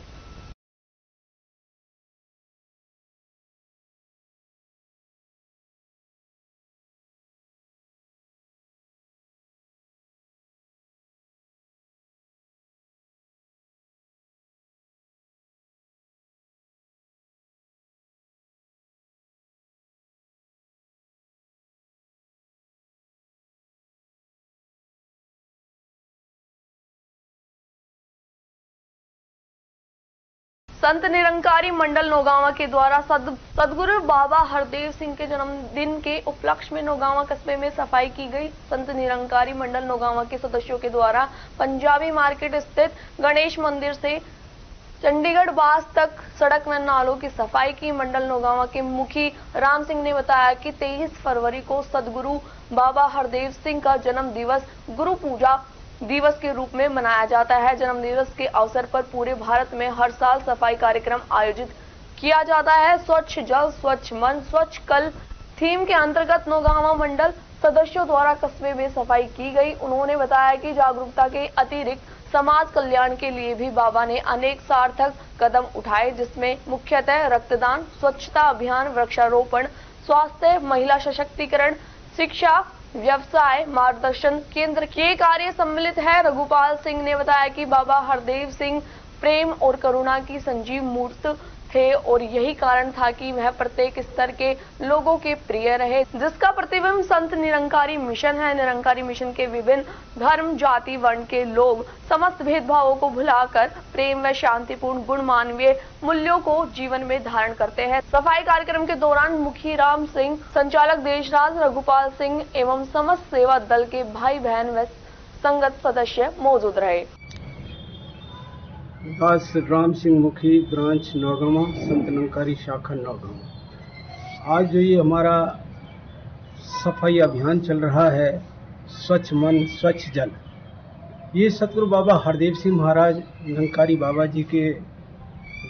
संत निरंकारी मंडल नौगांवा के द्वारा सदगुरु बाबा हरदेव सिंह के जन्मदिन के उपलक्ष्य में नौगांवा कस्बे में सफाई की गई। संत निरंकारी मंडल नौगांवा के सदस्यों के द्वारा पंजाबी मार्केट स्थित गणेश मंदिर से चंडीगढ़ बास तक सड़क व नालों की सफाई की। मंडल नौगांवा के मुखी राम सिंह ने बताया कि 23 फरवरी को सदगुरु बाबा हरदेव सिंह का जन्म दिवस गुरु पूजा दिवस के रूप में मनाया जाता है। जन्म दिवस के अवसर पर पूरे भारत में हर साल सफाई कार्यक्रम आयोजित किया जाता है। स्वच्छ जल, स्वच्छ मन, स्वच्छ कल थीम के अंतर्गत नौगांवा मंडल सदस्यों द्वारा कस्बे में सफाई की गई। उन्होंने बताया कि जागरूकता के अतिरिक्त समाज कल्याण के लिए भी बाबा ने अनेक सार्थक कदम उठाए, जिसमें मुख्यतः रक्तदान, स्वच्छता अभियान, वृक्षारोपण, स्वास्थ्य, महिला सशक्तिकरण, शिक्षा, व्यवसाय मार्गदर्शन केंद्र के कार्य सम्मिलित है। रघुपाल सिंह ने बताया कि बाबा हरदेव सिंह प्रेम और करुणा की संजीव मूर्त थे और यही कारण था कि वह प्रत्येक स्तर के लोगों के प्रिय रहे, जिसका प्रतिबिंब संत निरंकारी मिशन है। निरंकारी मिशन के विभिन्न धर्म, जाति, वर्ण के लोग समस्त भेदभावों को भुलाकर प्रेम व शांतिपूर्ण गुण मानवीय मूल्यों को जीवन में धारण करते हैं। सफाई कार्यक्रम के दौरान मुखी राम सिंह, संचालक देशराज, रघुपाल सिंह एवं समस्त सेवा दल के भाई बहन व संगत सदस्य मौजूद रहे। दास राम सिंह मुखी, ब्रांच नौगांवा, संत निरंकारी शाखा नौगांवा। आज जो ये हमारा सफाई अभियान चल रहा है, स्वच्छ मन स्वच्छ जल, ये सतगुरु बाबा हरदेव सिंह महाराज निरंकारी बाबा जी के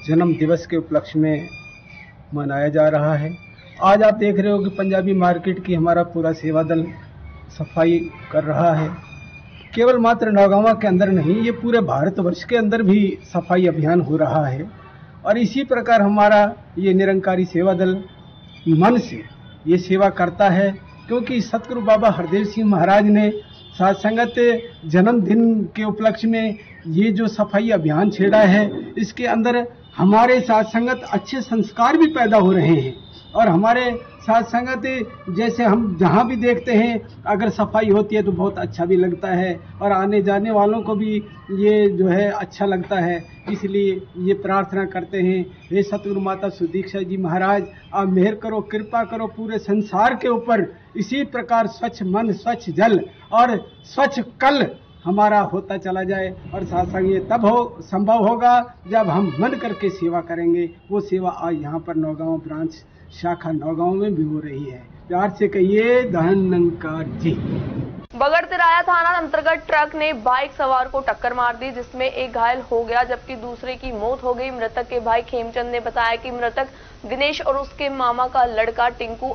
जन्म दिवस के उपलक्ष्य में मनाया जा रहा है। आज आप देख रहे हो कि पंजाबी मार्केट की हमारा पूरा सेवा दल सफाई कर रहा है। केवल मात्र नौगांवा के अंदर नहीं, ये पूरे भारतवर्ष के अंदर भी सफाई अभियान हो रहा है। और इसी प्रकार हमारा ये निरंकारी सेवा दल मन से ये सेवा करता है, क्योंकि सतगुरु बाबा हरदेव सिंह महाराज ने साथ संगत जन्मदिन के उपलक्ष्य में ये जो सफाई अभियान छेड़ा है, इसके अंदर हमारे साथ संगत अच्छे संस्कार भी पैदा हो रहे हैं। और हमारे साथ संगत जैसे हम जहाँ भी देखते हैं, अगर सफाई होती है तो बहुत अच्छा भी लगता है और आने जाने वालों को भी ये जो है अच्छा लगता है। इसलिए ये प्रार्थना करते हैं, हे सतगुरु माता सुदीक्षा जी महाराज, आप मेहर करो, कृपा करो पूरे संसार के ऊपर। इसी प्रकार स्वच्छ मन स्वच्छ जल और स्वच्छ कल हमारा होता चला जाए। और साथ संग ये तब संभव होगा जब हम मन करके सेवा करेंगे। वो सेवा आज यहाँ पर नौगांव ब्रांच शाखा नौगांव में भी हो रही है। प्यार से कहिए धन्यंकार जी। बगड़ तिराया थाना अंतर्गत ट्रक ने बाइक सवार को टक्कर मार दी, जिसमें एक घायल हो गया जबकि दूसरे की मौत हो गई। मृतक के भाई खेमचंद ने बताया कि मृतक दिनेश और उसके मामा का लड़का टिंकू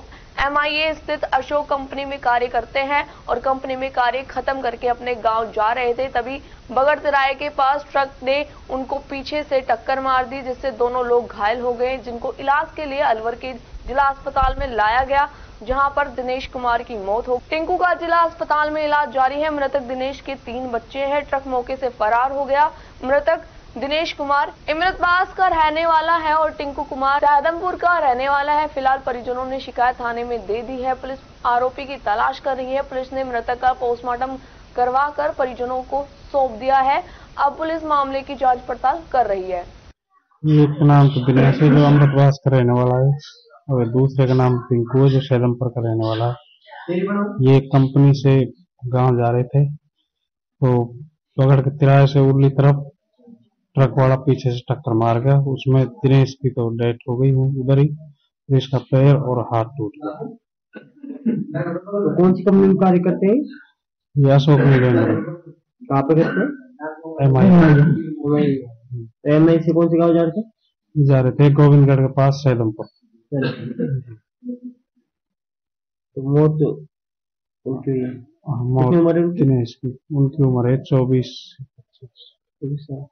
MIA स्थित अशोक कंपनी में कार्य करते हैं और कंपनी में कार्य खत्म करके अपने गांव जा रहे थे, तभी बगड़ तिराए के पास ट्रक ने उनको पीछे से टक्कर मार दी, जिससे दोनों लोग घायल हो गए, जिनको इलाज के लिए अलवर के जिला अस्पताल में लाया गया, जहां पर दिनेश कुमार की मौत हो। टिंकू का जिला अस्पताल में इलाज जारी है। मृतक दिनेश के 3 बच्चे हैं। ट्रक मौके से फरार हो गया। मृतक दिनेश कुमार इमरतबास का रहने वाला है और टिंकू कुमार सैदमपुर का रहने वाला है। फिलहाल परिजनों ने शिकायत थाने में दे दी है। पुलिस आरोपी की तलाश कर रही है। पुलिस ने मृतक का पोस्टमार्टम करवाकर परिजनों को सौंप दिया है। अब पुलिस मामले की जांच पड़ताल कर रही है। एक का नाम तो दिनेश है जो अमृतवास का रहने वाला है और दूसरे का नाम टिंकू है जो सैदमपुर का रहने वाला है। ये कंपनी से गांव जा रहे थे तो बगड़ के तिराहे से उरली तरफ ट्रक वाला पीछे से टक्कर मार गया। उसमें दिनेश की तो डेथ हो गई उधर ही, दिनेश का पैर और हाथ टूट गया। कौन सी कंपनी में कार्य करते हैं? ये अशोक में कहाँ पे करते हैं? MI से कौन से गाँव जा रहे थे गोविंदगढ़ के पास सैदमपुर। तो मौत उनकी उम्र है दिनेश की, उनकी उम्र है 24 साल।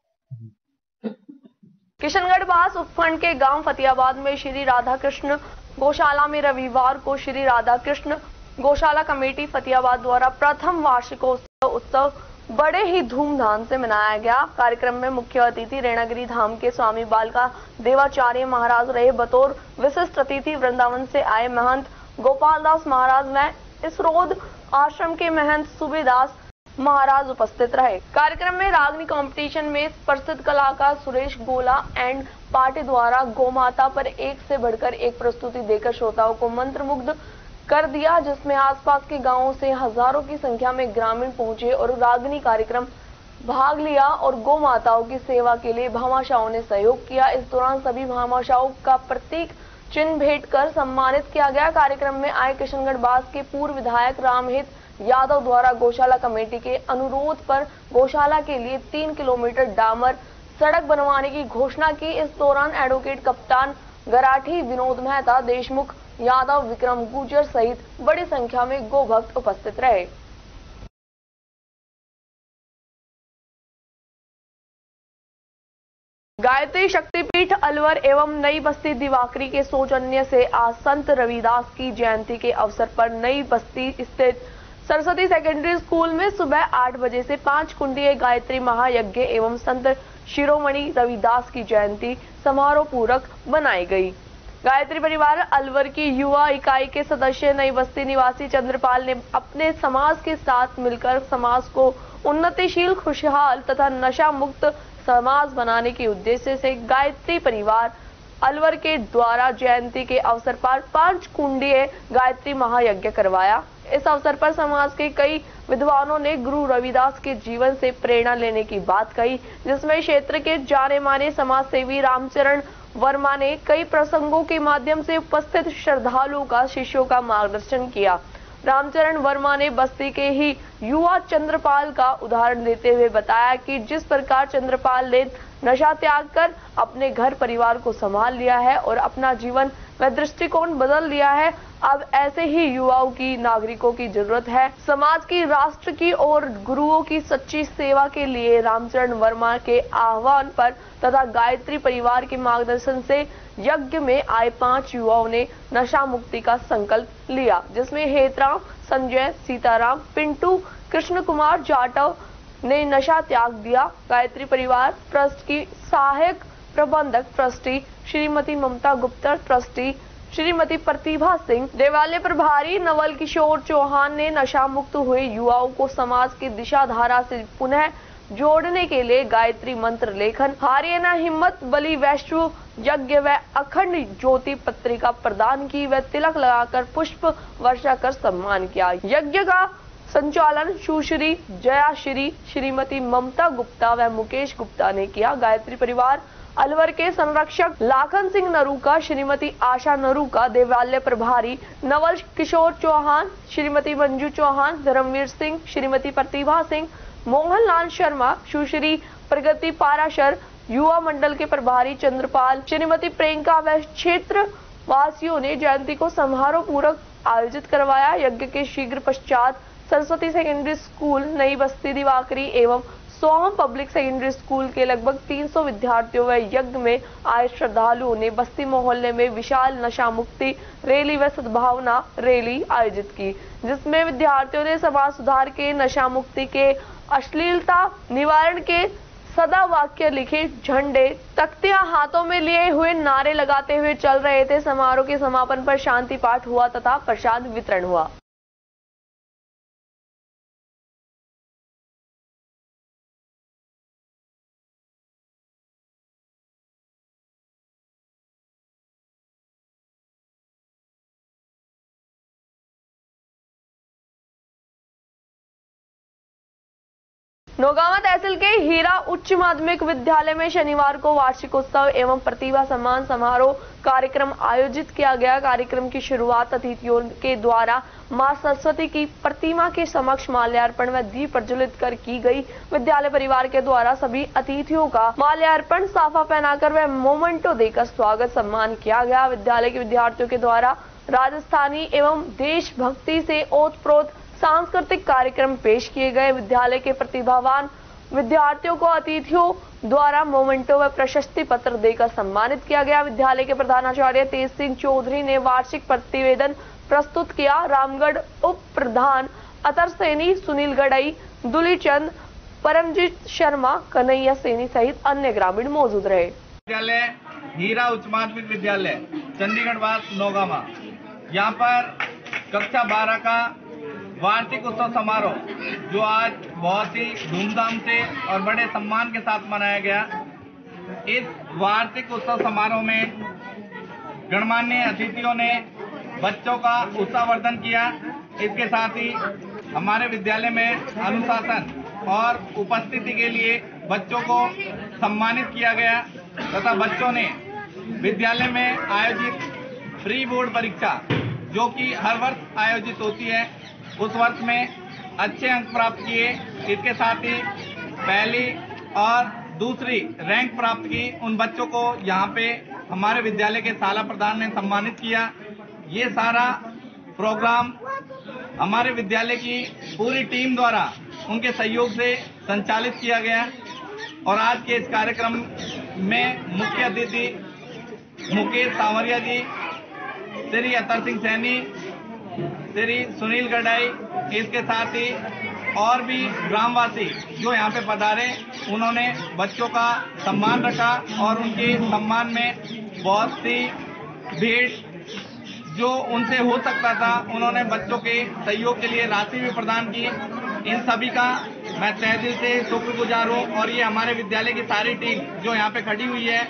किशनगढ़ पास उपखंड के गांव फतियाबाद में श्री राधा कृष्ण गौशाला में रविवार को श्री राधा कृष्ण गौशाला कमेटी फतियाबाद द्वारा प्रथम वार्षिकोत्सव उत्सव बड़े ही धूमधाम से मनाया गया। कार्यक्रम में मुख्य अतिथि रेणागिरी धाम के स्वामी बालका देवाचार्य महाराज रहे। बतौर विशिष्ट अतिथि वृंदावन से आए महंत गोपाल दास महाराज व इसरोद आश्रम के महंत सुबेदास महाराज उपस्थित रहे। कार्यक्रम में रागनी कंपटीशन में प्रसिद्ध कलाकार सुरेश गोला एंड पार्टी द्वारा गोमाता पर एक से बढ़कर एक प्रस्तुति देकर श्रोताओं को मंत्रमुग्ध कर दिया, जिसमें आसपास के गांवों से हजारों की संख्या में ग्रामीण पहुंचे और रागनी कार्यक्रम भाग लिया और गौ माताओं की सेवा के लिए भामाशाहों ने सहयोग किया। इस दौरान सभी भामाशाहों का प्रतीक चिन्ह भेंट कर सम्मानित किया गया। कार्यक्रम में आए किशनगढ़ बास के पूर्व विधायक रामहित यादव द्वारा गौशाला कमेटी के अनुरोध पर गौशाला के लिए 3 किलोमीटर डामर सड़क बनवाने की घोषणा की। इस दौरान एडवोकेट कप्तान गराठी, विनोद मेहता, देशमुख यादव, विक्रम गुर्जर सहित बड़ी संख्या में गौ भक्त उपस्थित रहे। गायत्री शक्तिपीठ अलवर एवं नई बस्ती दिवाकरी के सौजन्य से आज संत रविदास की जयंती के अवसर पर नई बस्ती स्थित सरस्वती सेकेंडरी स्कूल में सुबह 8 बजे से 5 कुंडीय गायत्री महायज्ञ एवं संत शिरोमणि रविदास की जयंती समारोह पूर्वक बनाई गई। गायत्री परिवार अलवर की युवा इकाई के सदस्य नई बस्ती निवासी चंद्रपाल ने अपने समाज के साथ मिलकर समाज को उन्नतिशील, खुशहाल तथा नशा मुक्त समाज बनाने के उद्देश्य से गायत्री परिवार अलवर के द्वारा जयंती के अवसर पर 5 कुंडीय गायत्री महायज्ञ करवाया। इस अवसर पर समाज के कई विद्वानों ने गुरु रविदास के जीवन से प्रेरणा लेने की बात कही, जिसमें क्षेत्र के जाने माने समाज सेवी रामचरण वर्मा ने कई प्रसंगों के माध्यम से उपस्थित श्रद्धालुओं का, शिष्यों का मार्गदर्शन किया। रामचरण वर्मा ने बस्ती के ही युवा चंद्रपाल का उदाहरण देते हुए बताया कि जिस प्रकार चंद्रपाल ने नशा त्याग कर अपने घर परिवार को संभाल लिया है और अपना जीवन व दृष्टिकोण बदल लिया है, अब ऐसे ही युवाओं की, नागरिकों की जरूरत है। समाज की, राष्ट्र की और गुरुओं की सच्ची सेवा के लिए रामचरण वर्मा के आह्वान पर तथा गायत्री परिवार के मार्गदर्शन से यज्ञ में आए 5 युवाओं ने नशा मुक्ति का संकल्प लिया, जिसमें हेतराम, संजय, सीताराम, पिंटू, कृष्ण कुमार जाटव ने नशा त्याग दिया। गायत्री परिवार ट्रस्ट की सहायक प्रबंधक ट्रस्टी श्रीमती ममता गुप्ता, ट्रस्टी श्रीमती प्रतिभा सिंह, देवालय प्रभारी नवल किशोर चौहान ने नशा मुक्त हुए युवाओं को समाज की दिशा धारा से पुनः जोड़ने के लिए गायत्री मंत्र लेखन, हरियाणा हिम्मत बलि वैश्व यज्ञ व अखंड ज्योति पत्रिका प्रदान की व तिलक लगाकर पुष्प वर्षा कर सम्मान किया। यज्ञ का संचालन सुश्री जयाश्री, श्रीमती ममता गुप्ता व मुकेश गुप्ता ने किया। गायत्री परिवार अलवर के संरक्षक लाखन सिंह नरूका, श्रीमती आशा नरूका, देवालय प्रभारी नवल किशोर चौहान, श्रीमती मंजू चौहान, धर्मवीर सिंह, श्रीमती प्रतिभा सिंह, मोहनलाल शर्मा, सुश्री प्रगति पाराशर, युवा मंडल के प्रभारी चंद्रपाल, श्रीमती प्रियंका व क्षेत्र वासियों ने जयंती को समारोह पूर्वक आयोजित करवाया। यज्ञ के शीघ्र पश्चात सरस्वती सेकेंडरी स्कूल, नई बस्ती दिवाकरी एवं सोहम पब्लिक सेकेंडरी स्कूल के लगभग 300 विद्यार्थियों व यज्ञ में आए श्रद्धालुओं ने बस्ती मोहल्ले में विशाल नशा मुक्ति रैली व सद्भावना रैली आयोजित की, जिसमें विद्यार्थियों ने समाज सुधार के, नशा मुक्ति के, अश्लीलता निवारण के सदा वाक्य लिखे झंडे, तख्तियां हाथों में लिए हुए नारे लगाते हुए चल रहे थे। समारोह के समापन पर शांति पाठ हुआ तथा प्रसाद वितरण हुआ। नौगांवा तहसील के हीरा उच्च माध्यमिक विद्यालय में शनिवार को वार्षिकोत्सव एवं प्रतिभा सम्मान समारोह कार्यक्रम आयोजित किया गया। कार्यक्रम की शुरुआत अतिथियों के द्वारा मां सरस्वती की प्रतिमा के समक्ष माल्यार्पण व दीप प्रज्वलित कर की गई। विद्यालय परिवार के द्वारा सभी अतिथियों का माल्यार्पण, साफा पहनाकर व मोमेंटो देकर स्वागत सम्मान किया गया। विद्यालय के विद्यार्थियों के द्वारा राजस्थानी एवं देशभक्ति से ओतप्रोत सांस्कृतिक कार्यक्रम पेश किए गए। विद्यालय के प्रतिभावान विद्यार्थियों को अतिथियों द्वारा मोमेंटो व प्रशस्ति पत्र देकर सम्मानित किया गया। विद्यालय के प्रधानाचार्य तेज सिंह चौधरी ने वार्षिक प्रतिवेदन प्रस्तुत किया। रामगढ़ उप प्रधान अतर सैनी, सुनील गड़ई, दुलीचंद, परमजीत शर्मा, कन्हैया सैनी सहित अन्य ग्रामीण मौजूद रहे। विद्यालय हीरा उच्च माध्यमिक विद्यालय चंडीगढ़ वास नौगांवा, यहाँ पर कक्षा 12 का वार्षिक उत्सव समारोह जो आज बहुत ही धूमधाम से और बड़े सम्मान के साथ मनाया गया। इस वार्षिक उत्सव समारोह में गणमान्य अतिथियों ने बच्चों का उत्साहवर्धन किया। इसके साथ ही हमारे विद्यालय में अनुशासन और उपस्थिति के लिए बच्चों को सम्मानित किया गया तथा बच्चों ने विद्यालय में आयोजित प्री बोर्ड परीक्षा जो कि हर वर्ष आयोजित होती है, उस वर्ष में अच्छे अंक प्राप्त किए। इसके साथ ही पहली और दूसरी रैंक प्राप्त की उन बच्चों को यहाँ पे हमारे विद्यालय के शाला प्रधान ने सम्मानित किया। ये सारा प्रोग्राम हमारे विद्यालय की पूरी टीम द्वारा उनके सहयोग से संचालित किया गया और आज के इस कार्यक्रम में मुख्य अतिथि मुकेश सांवरिया जी, श्री अतर सिंह सैनी, श्री सुनील गड़ाई, इसके साथ ही और भी ग्रामवासी जो यहाँ पे पधारे, उन्होंने बच्चों का सम्मान रखा और उनके सम्मान में बहुत सी भेंट जो उनसे हो सकता था उन्होंने बच्चों के सहयोग के लिए राशि भी प्रदान की। इन सभी का मैं तहे दिल से शुक्रगुजार हूँ और ये हमारे विद्यालय की सारी टीम जो यहाँ पे खड़ी हुई है,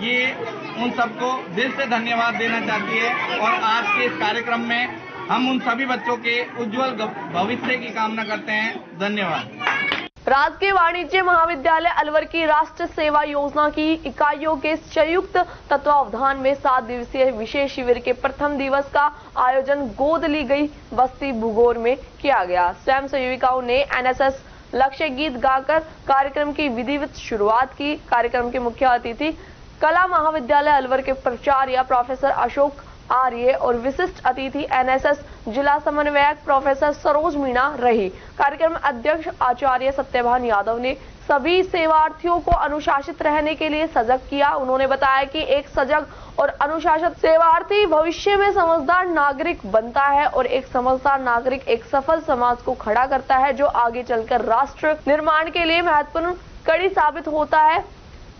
ये उन सबको दिल से धन्यवाद देना चाहती है और आज के इस कार्यक्रम में हम उन सभी बच्चों के उज्जवल भविष्य की कामना करते हैं। धन्यवाद। राजकीय वाणिज्य महाविद्यालय अलवर की राष्ट्र सेवा योजना की इकाइयों के संयुक्त तत्वावधान में 7 दिवसीय विशेष शिविर के प्रथम दिवस का आयोजन गोद ली गई बस्ती भूगोर में किया गया। स्वयं सेविकाओं ने एनएसएस लक्ष्य गीत गाकर कार्यक्रम की विधिवत शुरुआत की। कार्यक्रम के मुख्य अतिथि कला महाविद्यालय अलवर के प्राचार्य प्रोफेसर अशोक आर्य और विशिष्ट अतिथि एनएसएस जिला समन्वयक प्रोफेसर सरोज मीणा रही। कार्यक्रम अध्यक्ष आचार्य सत्यभान यादव ने सभी सेवार्थियों को अनुशासित रहने के लिए सजग किया। उन्होंने बताया कि एक सजग और अनुशासित सेवार्थी भविष्य में समझदार नागरिक बनता है और एक समझदार नागरिक एक सफल समाज को खड़ा करता है जो आगे चलकर राष्ट्र निर्माण के लिए महत्वपूर्ण कड़ी साबित होता है।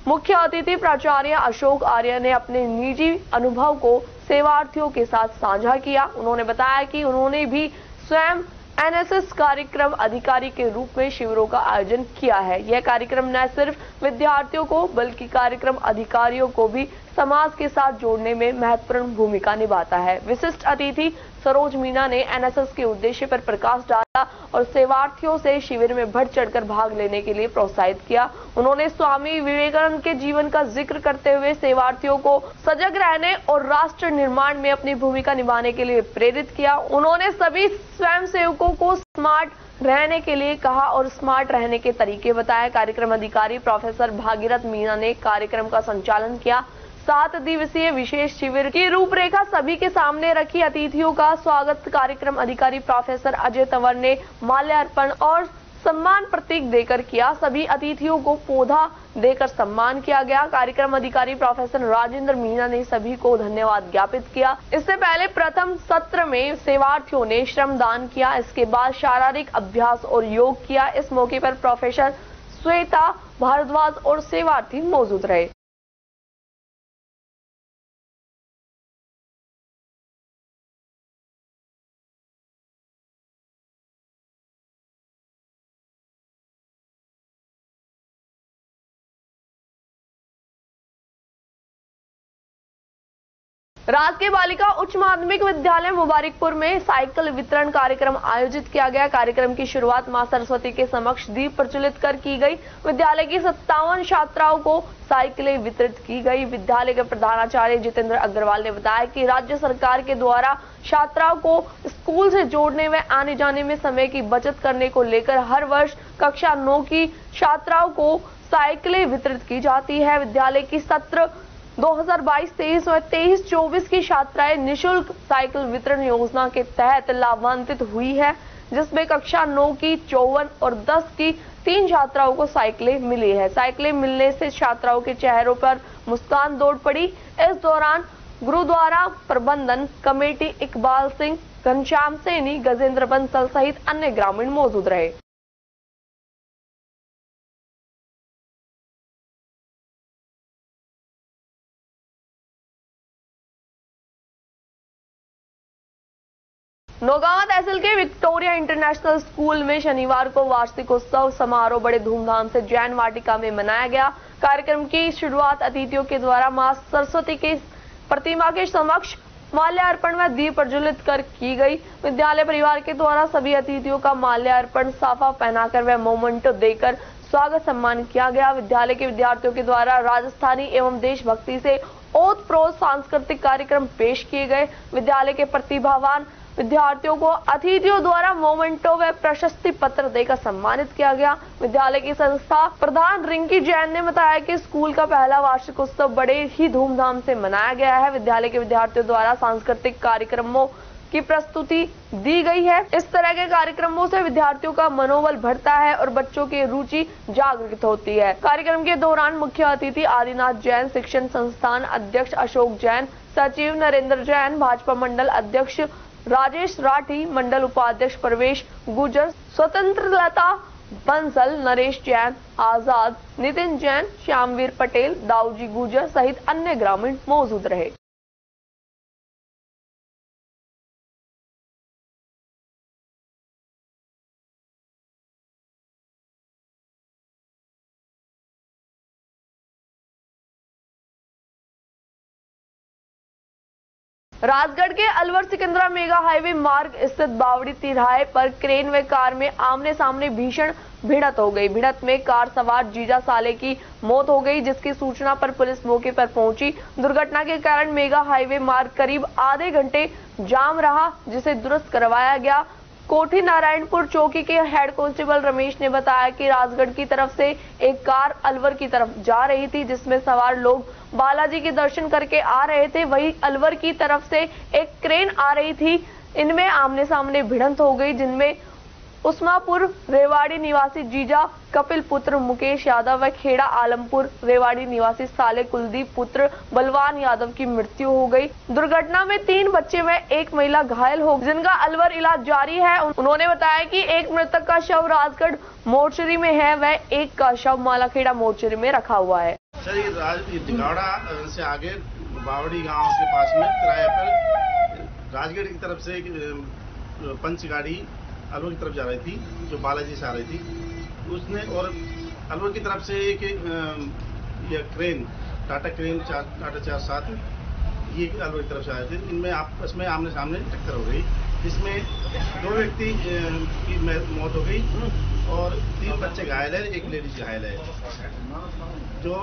मुख्य अतिथि प्राचार्य अशोक आर्य ने अपने निजी अनुभव को सेवार्थियों के साथ साझा किया। उन्होंने बताया कि उन्होंने भी स्वयं एनएसएस कार्यक्रम अधिकारी के रूप में शिविरों का आयोजन किया है। यह कार्यक्रम न सिर्फ विद्यार्थियों को बल्कि कार्यक्रम अधिकारियों को भी समाज के साथ जोड़ने में महत्वपूर्ण भूमिका निभाता है। विशिष्ट अतिथि सरोज मीना ने एनएसएस के उद्देश्य पर प्रकाश डाला और सेवार्थियों से शिविर में बढ़ चढ़कर भाग लेने के लिए प्रोत्साहित किया। उन्होंने स्वामी विवेकानंद के जीवन का जिक्र करते हुए सेवार्थियों को सजग रहने और राष्ट्र निर्माण में अपनी भूमिका निभाने के लिए प्रेरित किया। उन्होंने सभी स्वयंसेवकों को स्मार्ट रहने के लिए कहा और स्मार्ट रहने के तरीके बताए। कार्यक्रम अधिकारी प्रोफेसर भागीरथ मीना ने कार्यक्रम का संचालन किया। 7 दिवसीय विशेष शिविर की रूपरेखा सभी के सामने रखी। अतिथियों का स्वागत कार्यक्रम अधिकारी प्रोफेसर अजय तंवर ने माल्यार्पण और सम्मान प्रतीक देकर किया। सभी अतिथियों को पौधा देकर सम्मान किया गया। कार्यक्रम अधिकारी प्रोफेसर राजेंद्र मीना ने सभी को धन्यवाद ज्ञापित किया। इससे पहले प्रथम सत्र में सेवार्थियों ने श्रमदान किया। इसके बाद शारीरिक अभ्यास और योग किया। इस मौके पर प्रोफेसर श्वेता भारद्वाज और सेवार्थी मौजूद रहे। राजकीय बालिका उच्च माध्यमिक विद्यालय मुबारकपुर में साइकिल वितरण कार्यक्रम आयोजित किया गया। कार्यक्रम की शुरुआत मां सरस्वती के समक्ष दीप प्रज्वलित कर की गई। विद्यालय की 57 छात्राओं को साइकिलें वितरित की गई। विद्यालय के प्रधानाचार्य जितेंद्र अग्रवाल ने बताया कि राज्य सरकार के द्वारा छात्राओं को स्कूल से जोड़ने व आने जाने में समय की बचत करने को लेकर हर वर्ष कक्षा 9 की छात्राओं को साइकिलें वितरित की जाती है। विद्यालय की सत्र 2022-23 और 23-24 की छात्राएं निशुल्क साइकिल वितरण योजना के तहत लाभान्वित हुई है, जिसमें कक्षा 9 की 54 और 10 की 3 छात्राओं को साइकिलें मिली है। साइकिलें मिलने से छात्राओं के चेहरों पर मुस्कान दौड़ पड़ी। इस दौरान गुरुद्वारा प्रबंधन कमेटी इकबाल सिंह, घनश्याम सैनी, गजेंद्र बंसल सहित अन्य ग्रामीण मौजूद रहे। नौगांवा तहसील के विक्टोरिया इंटरनेशनल स्कूल में शनिवार को वार्षिकोत्सव समारोह बड़े धूमधाम से जैन वाटिका में मनाया गया। कार्यक्रम की शुरुआत अतिथियों के द्वारा मां सरस्वती के प्रतिमा के समक्ष माल्यार्पण व दीप प्रज्वलित कर की गई। विद्यालय परिवार के द्वारा सभी अतिथियों का माल्यार्पण, साफा पहनाकर व मोमेंटो देकर स्वागत सम्मान किया गया। विद्यालय के विद्यार्थियों के द्वारा राजस्थानी एवं देशभक्ति से ओतप्रोत सांस्कृतिक कार्यक्रम पेश किए गए। विद्यालय के प्रतिभावान विद्यार्थियों को अतिथियों द्वारा मोमेंटो व प्रशस्ति पत्र देकर सम्मानित किया गया। विद्यालय की संस्था प्रधान रिंकी जैन ने बताया कि स्कूल का पहला वार्षिकोत्सव बड़े ही धूमधाम से मनाया गया है। विद्यालय के विद्यार्थियों द्वारा सांस्कृतिक कार्यक्रमों की प्रस्तुति दी गई है। इस तरह के कार्यक्रमों से विद्यार्थियों का मनोबल बढ़ता है और बच्चों की रुचि जागृत होती है। कार्यक्रम के दौरान मुख्य अतिथि आदिनाथ जैन शिक्षण संस्थान अध्यक्ष अशोक जैन, सचिव नरेंद्र जैन, भाजपा मंडल अध्यक्ष राजेश राठी, मंडल उपाध्यक्ष प्रवेश गुजर, स्वतंत्रलता बंसल, नरेश जैन, आजाद, नितिन जैन, श्यामवीर पटेल, दाऊजी गुजर सहित अन्य ग्रामीण मौजूद रहे। राजगढ़ के अलवर सिकंदरा मेगा हाईवे मार्ग स्थित बावड़ी तिराहे पर क्रेन व कार में आमने सामने भीषण भिड़ंत हो गई। भिड़ंत में कार सवार जीजा साले की मौत हो गई, जिसकी सूचना पर पुलिस मौके पर पहुंची। दुर्घटना के कारण मेगा हाईवे मार्ग करीब आधे घंटे जाम रहा, जिसे दुरुस्त करवाया गया। कोठी नारायणपुर चौकी के हेड कांस्टेबल रमेश ने बताया कि राजगढ़ की तरफ से एक कार अलवर की तरफ जा रही थी, जिसमें सवार लोग बालाजी के दर्शन करके आ रहे थे। वहीं अलवर की तरफ से एक क्रेन आ रही थी। इनमें आमने सामने भिड़ंत हो गई, जिनमें उस्मापुर रेवाड़ी निवासी जीजा कपिल पुत्र मुकेश यादव व खेड़ा आलमपुर रेवाड़ी निवासी साले कुलदीप पुत्र बलवान यादव की मृत्यु हो गई। दुर्घटना में 3 बच्चे व 1 महिला घायल हो, जिनका अलवर इलाज जारी है। उन्होंने बताया कि एक मृतक का शव राजगढ़ मोर्चरी में है व एक का शव मालाखेड़ा मोर्चरी में रखा हुआ है। दिगाड़ा से आगे बावड़ी गांव के पास में किराए पर राजगढ़ की तरफ से पंच गाड़ी अलवर की तरफ जा रही थी, जो बालाजी से आ रही थी। उसने और अलवर की तरफ से एक यह क्रेन टाटा क्रेन टाटा 4-7 ये अलवर की तरफ से आए थे। इनमें आपस में आमने सामने टक्कर हो गई, जिसमें 2 व्यक्ति की मौत हो गई और 3 बच्चे घायल है, एक लेडीज घायल है, जो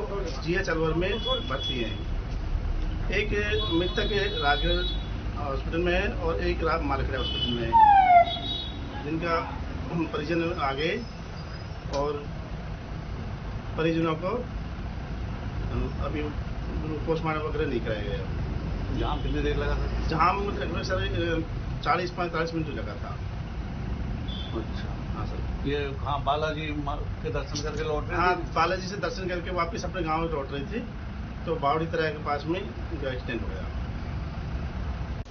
GH अलवर में भर्ती हैं। एक मृतक राजगढ़ हॉस्पिटल में है और एक मालखड़ा हॉस्पिटल में है, जिनका परिजन आ गए और परिजनों को अभी पोस्टमार्टम वगैरह नहीं कराया गया। जाम कितनी देर लगा था? जाम लगभग सर 40-45 मिनट लगा था। अच्छा, हाँ सर। ये हाँ बालाजी के दर्शन करके लौट रहे थे? हाँ, बालाजी से दर्शन करके वापस अपने गांव में लौट रही थी, तो बावड़ी तराई के पास में उनका एक्सीडेंट हो गया।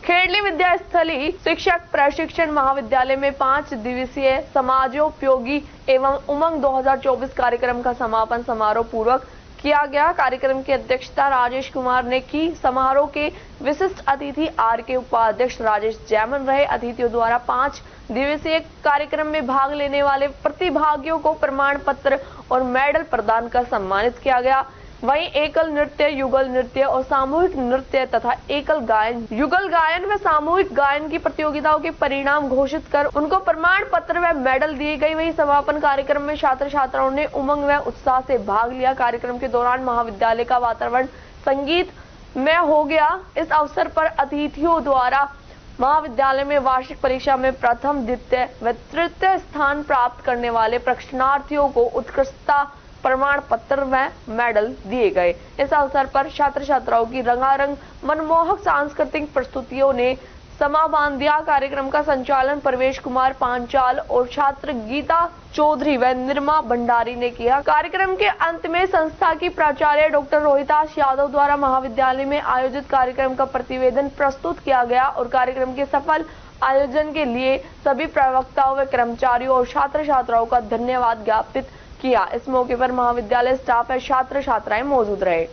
खेड़ली विद्यास्थली शिक्षक प्रशिक्षण महाविद्यालय में 5 दिवसीय समाजोपयोगी एवं उमंग 2024 कार्यक्रम का समापन समारोह पूर्वक किया गया। कार्यक्रम की अध्यक्षता राजेश कुमार ने की। समारोह के विशिष्ट अतिथि RK उपाध्यक्ष राजेश जैमन रहे। अतिथियों द्वारा 5 दिवसीय कार्यक्रम में भाग लेने वाले प्रतिभागियों को प्रमाण पत्र और मेडल प्रदान कर सम्मानित किया गया। वहीं एकल नृत्य, युगल नृत्य और सामूहिक नृत्य तथा एकल गायन, युगल गायन व सामूहिक गायन की प्रतियोगिताओं के परिणाम घोषित कर उनको प्रमाण पत्र व मेडल दिए गए। वहीं समापन कार्यक्रम में छात्र छात्राओं ने उमंग व उत्साह से भाग लिया। कार्यक्रम के दौरान महाविद्यालय का वातावरण संगीत में हो गया। इस अवसर पर अतिथियों द्वारा महाविद्यालय में वार्षिक परीक्षा में प्रथम, द्वितीय व तृतीय स्थान प्राप्त करने वाले प्रशिक्षणार्थियों को उत्कृष्टता प्रमाण पत्र व मेडल दिए गए। इस अवसर पर छात्र छात्राओं की रंगारंग मनमोहक सांस्कृतिक प्रस्तुतियों ने समा बांध दिया। कार्यक्रम का संचालन प्रवेश कुमार पांचाल और छात्र गीता चौधरी व निर्मा भंडारी ने किया। कार्यक्रम के अंत में संस्था की प्राचार्य डॉक्टर रोहिताश यादव द्वारा महाविद्यालय में आयोजित कार्यक्रम का प्रतिवेदन प्रस्तुत किया गया और कार्यक्रम के सफल आयोजन के लिए सभी प्रवक्ताओं व कर्मचारियों और छात्र छात्राओं का धन्यवाद ज्ञापित किया। इस मौके पर महाविद्यालय स्टाफ व छात्र छात्राएं मौजूद रहे।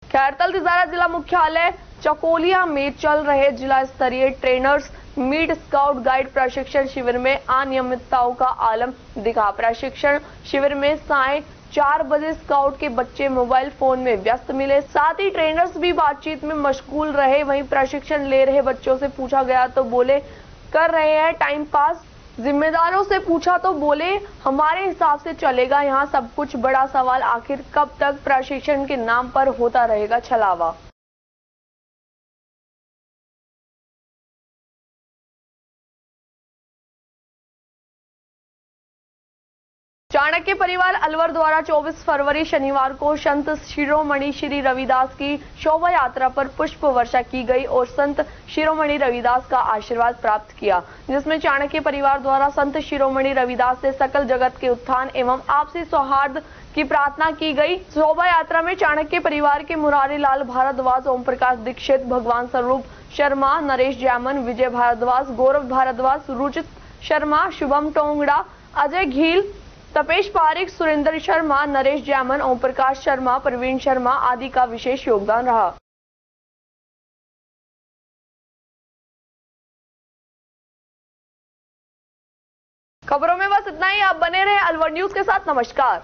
खैरतल तिजारा जिला मुख्यालय चकोलिया में चल रहे जिला स्तरीय ट्रेनर्स मीट स्काउट गाइड प्रशिक्षण शिविर में अनियमितताओं का आलम दिखा। प्रशिक्षण शिविर में साय 4 बजे स्काउट के बच्चे मोबाइल फोन में व्यस्त मिले, साथ ही ट्रेनर्स भी बातचीत में मशगूल रहे। वहीं प्रशिक्षण ले रहे बच्चों से पूछा गया तो बोले कर रहे हैं टाइम पास। जिम्मेदारों से पूछा तो बोले हमारे हिसाब से चलेगा यहाँ सब कुछ। बड़ा सवाल आखिर कब तक प्रशिक्षण के नाम पर होता रहेगा छलावा। चाणक्य परिवार अलवर द्वारा 24 फरवरी शनिवार को संत शिरोमणि श्री रविदास की शोभा यात्रा पर पुष्प वर्षा की गई और संत शिरोमणि रविदास का आशीर्वाद प्राप्त किया, जिसमें चाणक्य परिवार द्वारा संत शिरोमणि रविदास से सकल जगत के उत्थान एवं आपसी सौहार्द की प्रार्थना की गई। शोभा यात्रा में चाणक्य परिवार के मुरारी लाल भारद्वाज, ओम प्रकाश दीक्षित, भगवान स्वरूप शर्मा, नरेश जैमन, विजय भारद्वाज, गौरव भारद्वाज, रुचित शर्मा, शुभम टोंगड़ा, अजय घील, तपेश पारिक, सुरेंद्र शर्मा, नरेश जैमन, ओम प्रकाश शर्मा, प्रवीण शर्मा आदि का विशेष योगदान रहा। खबरों में बस इतना ही। आप बने रहे अलवर न्यूज के साथ। नमस्कार।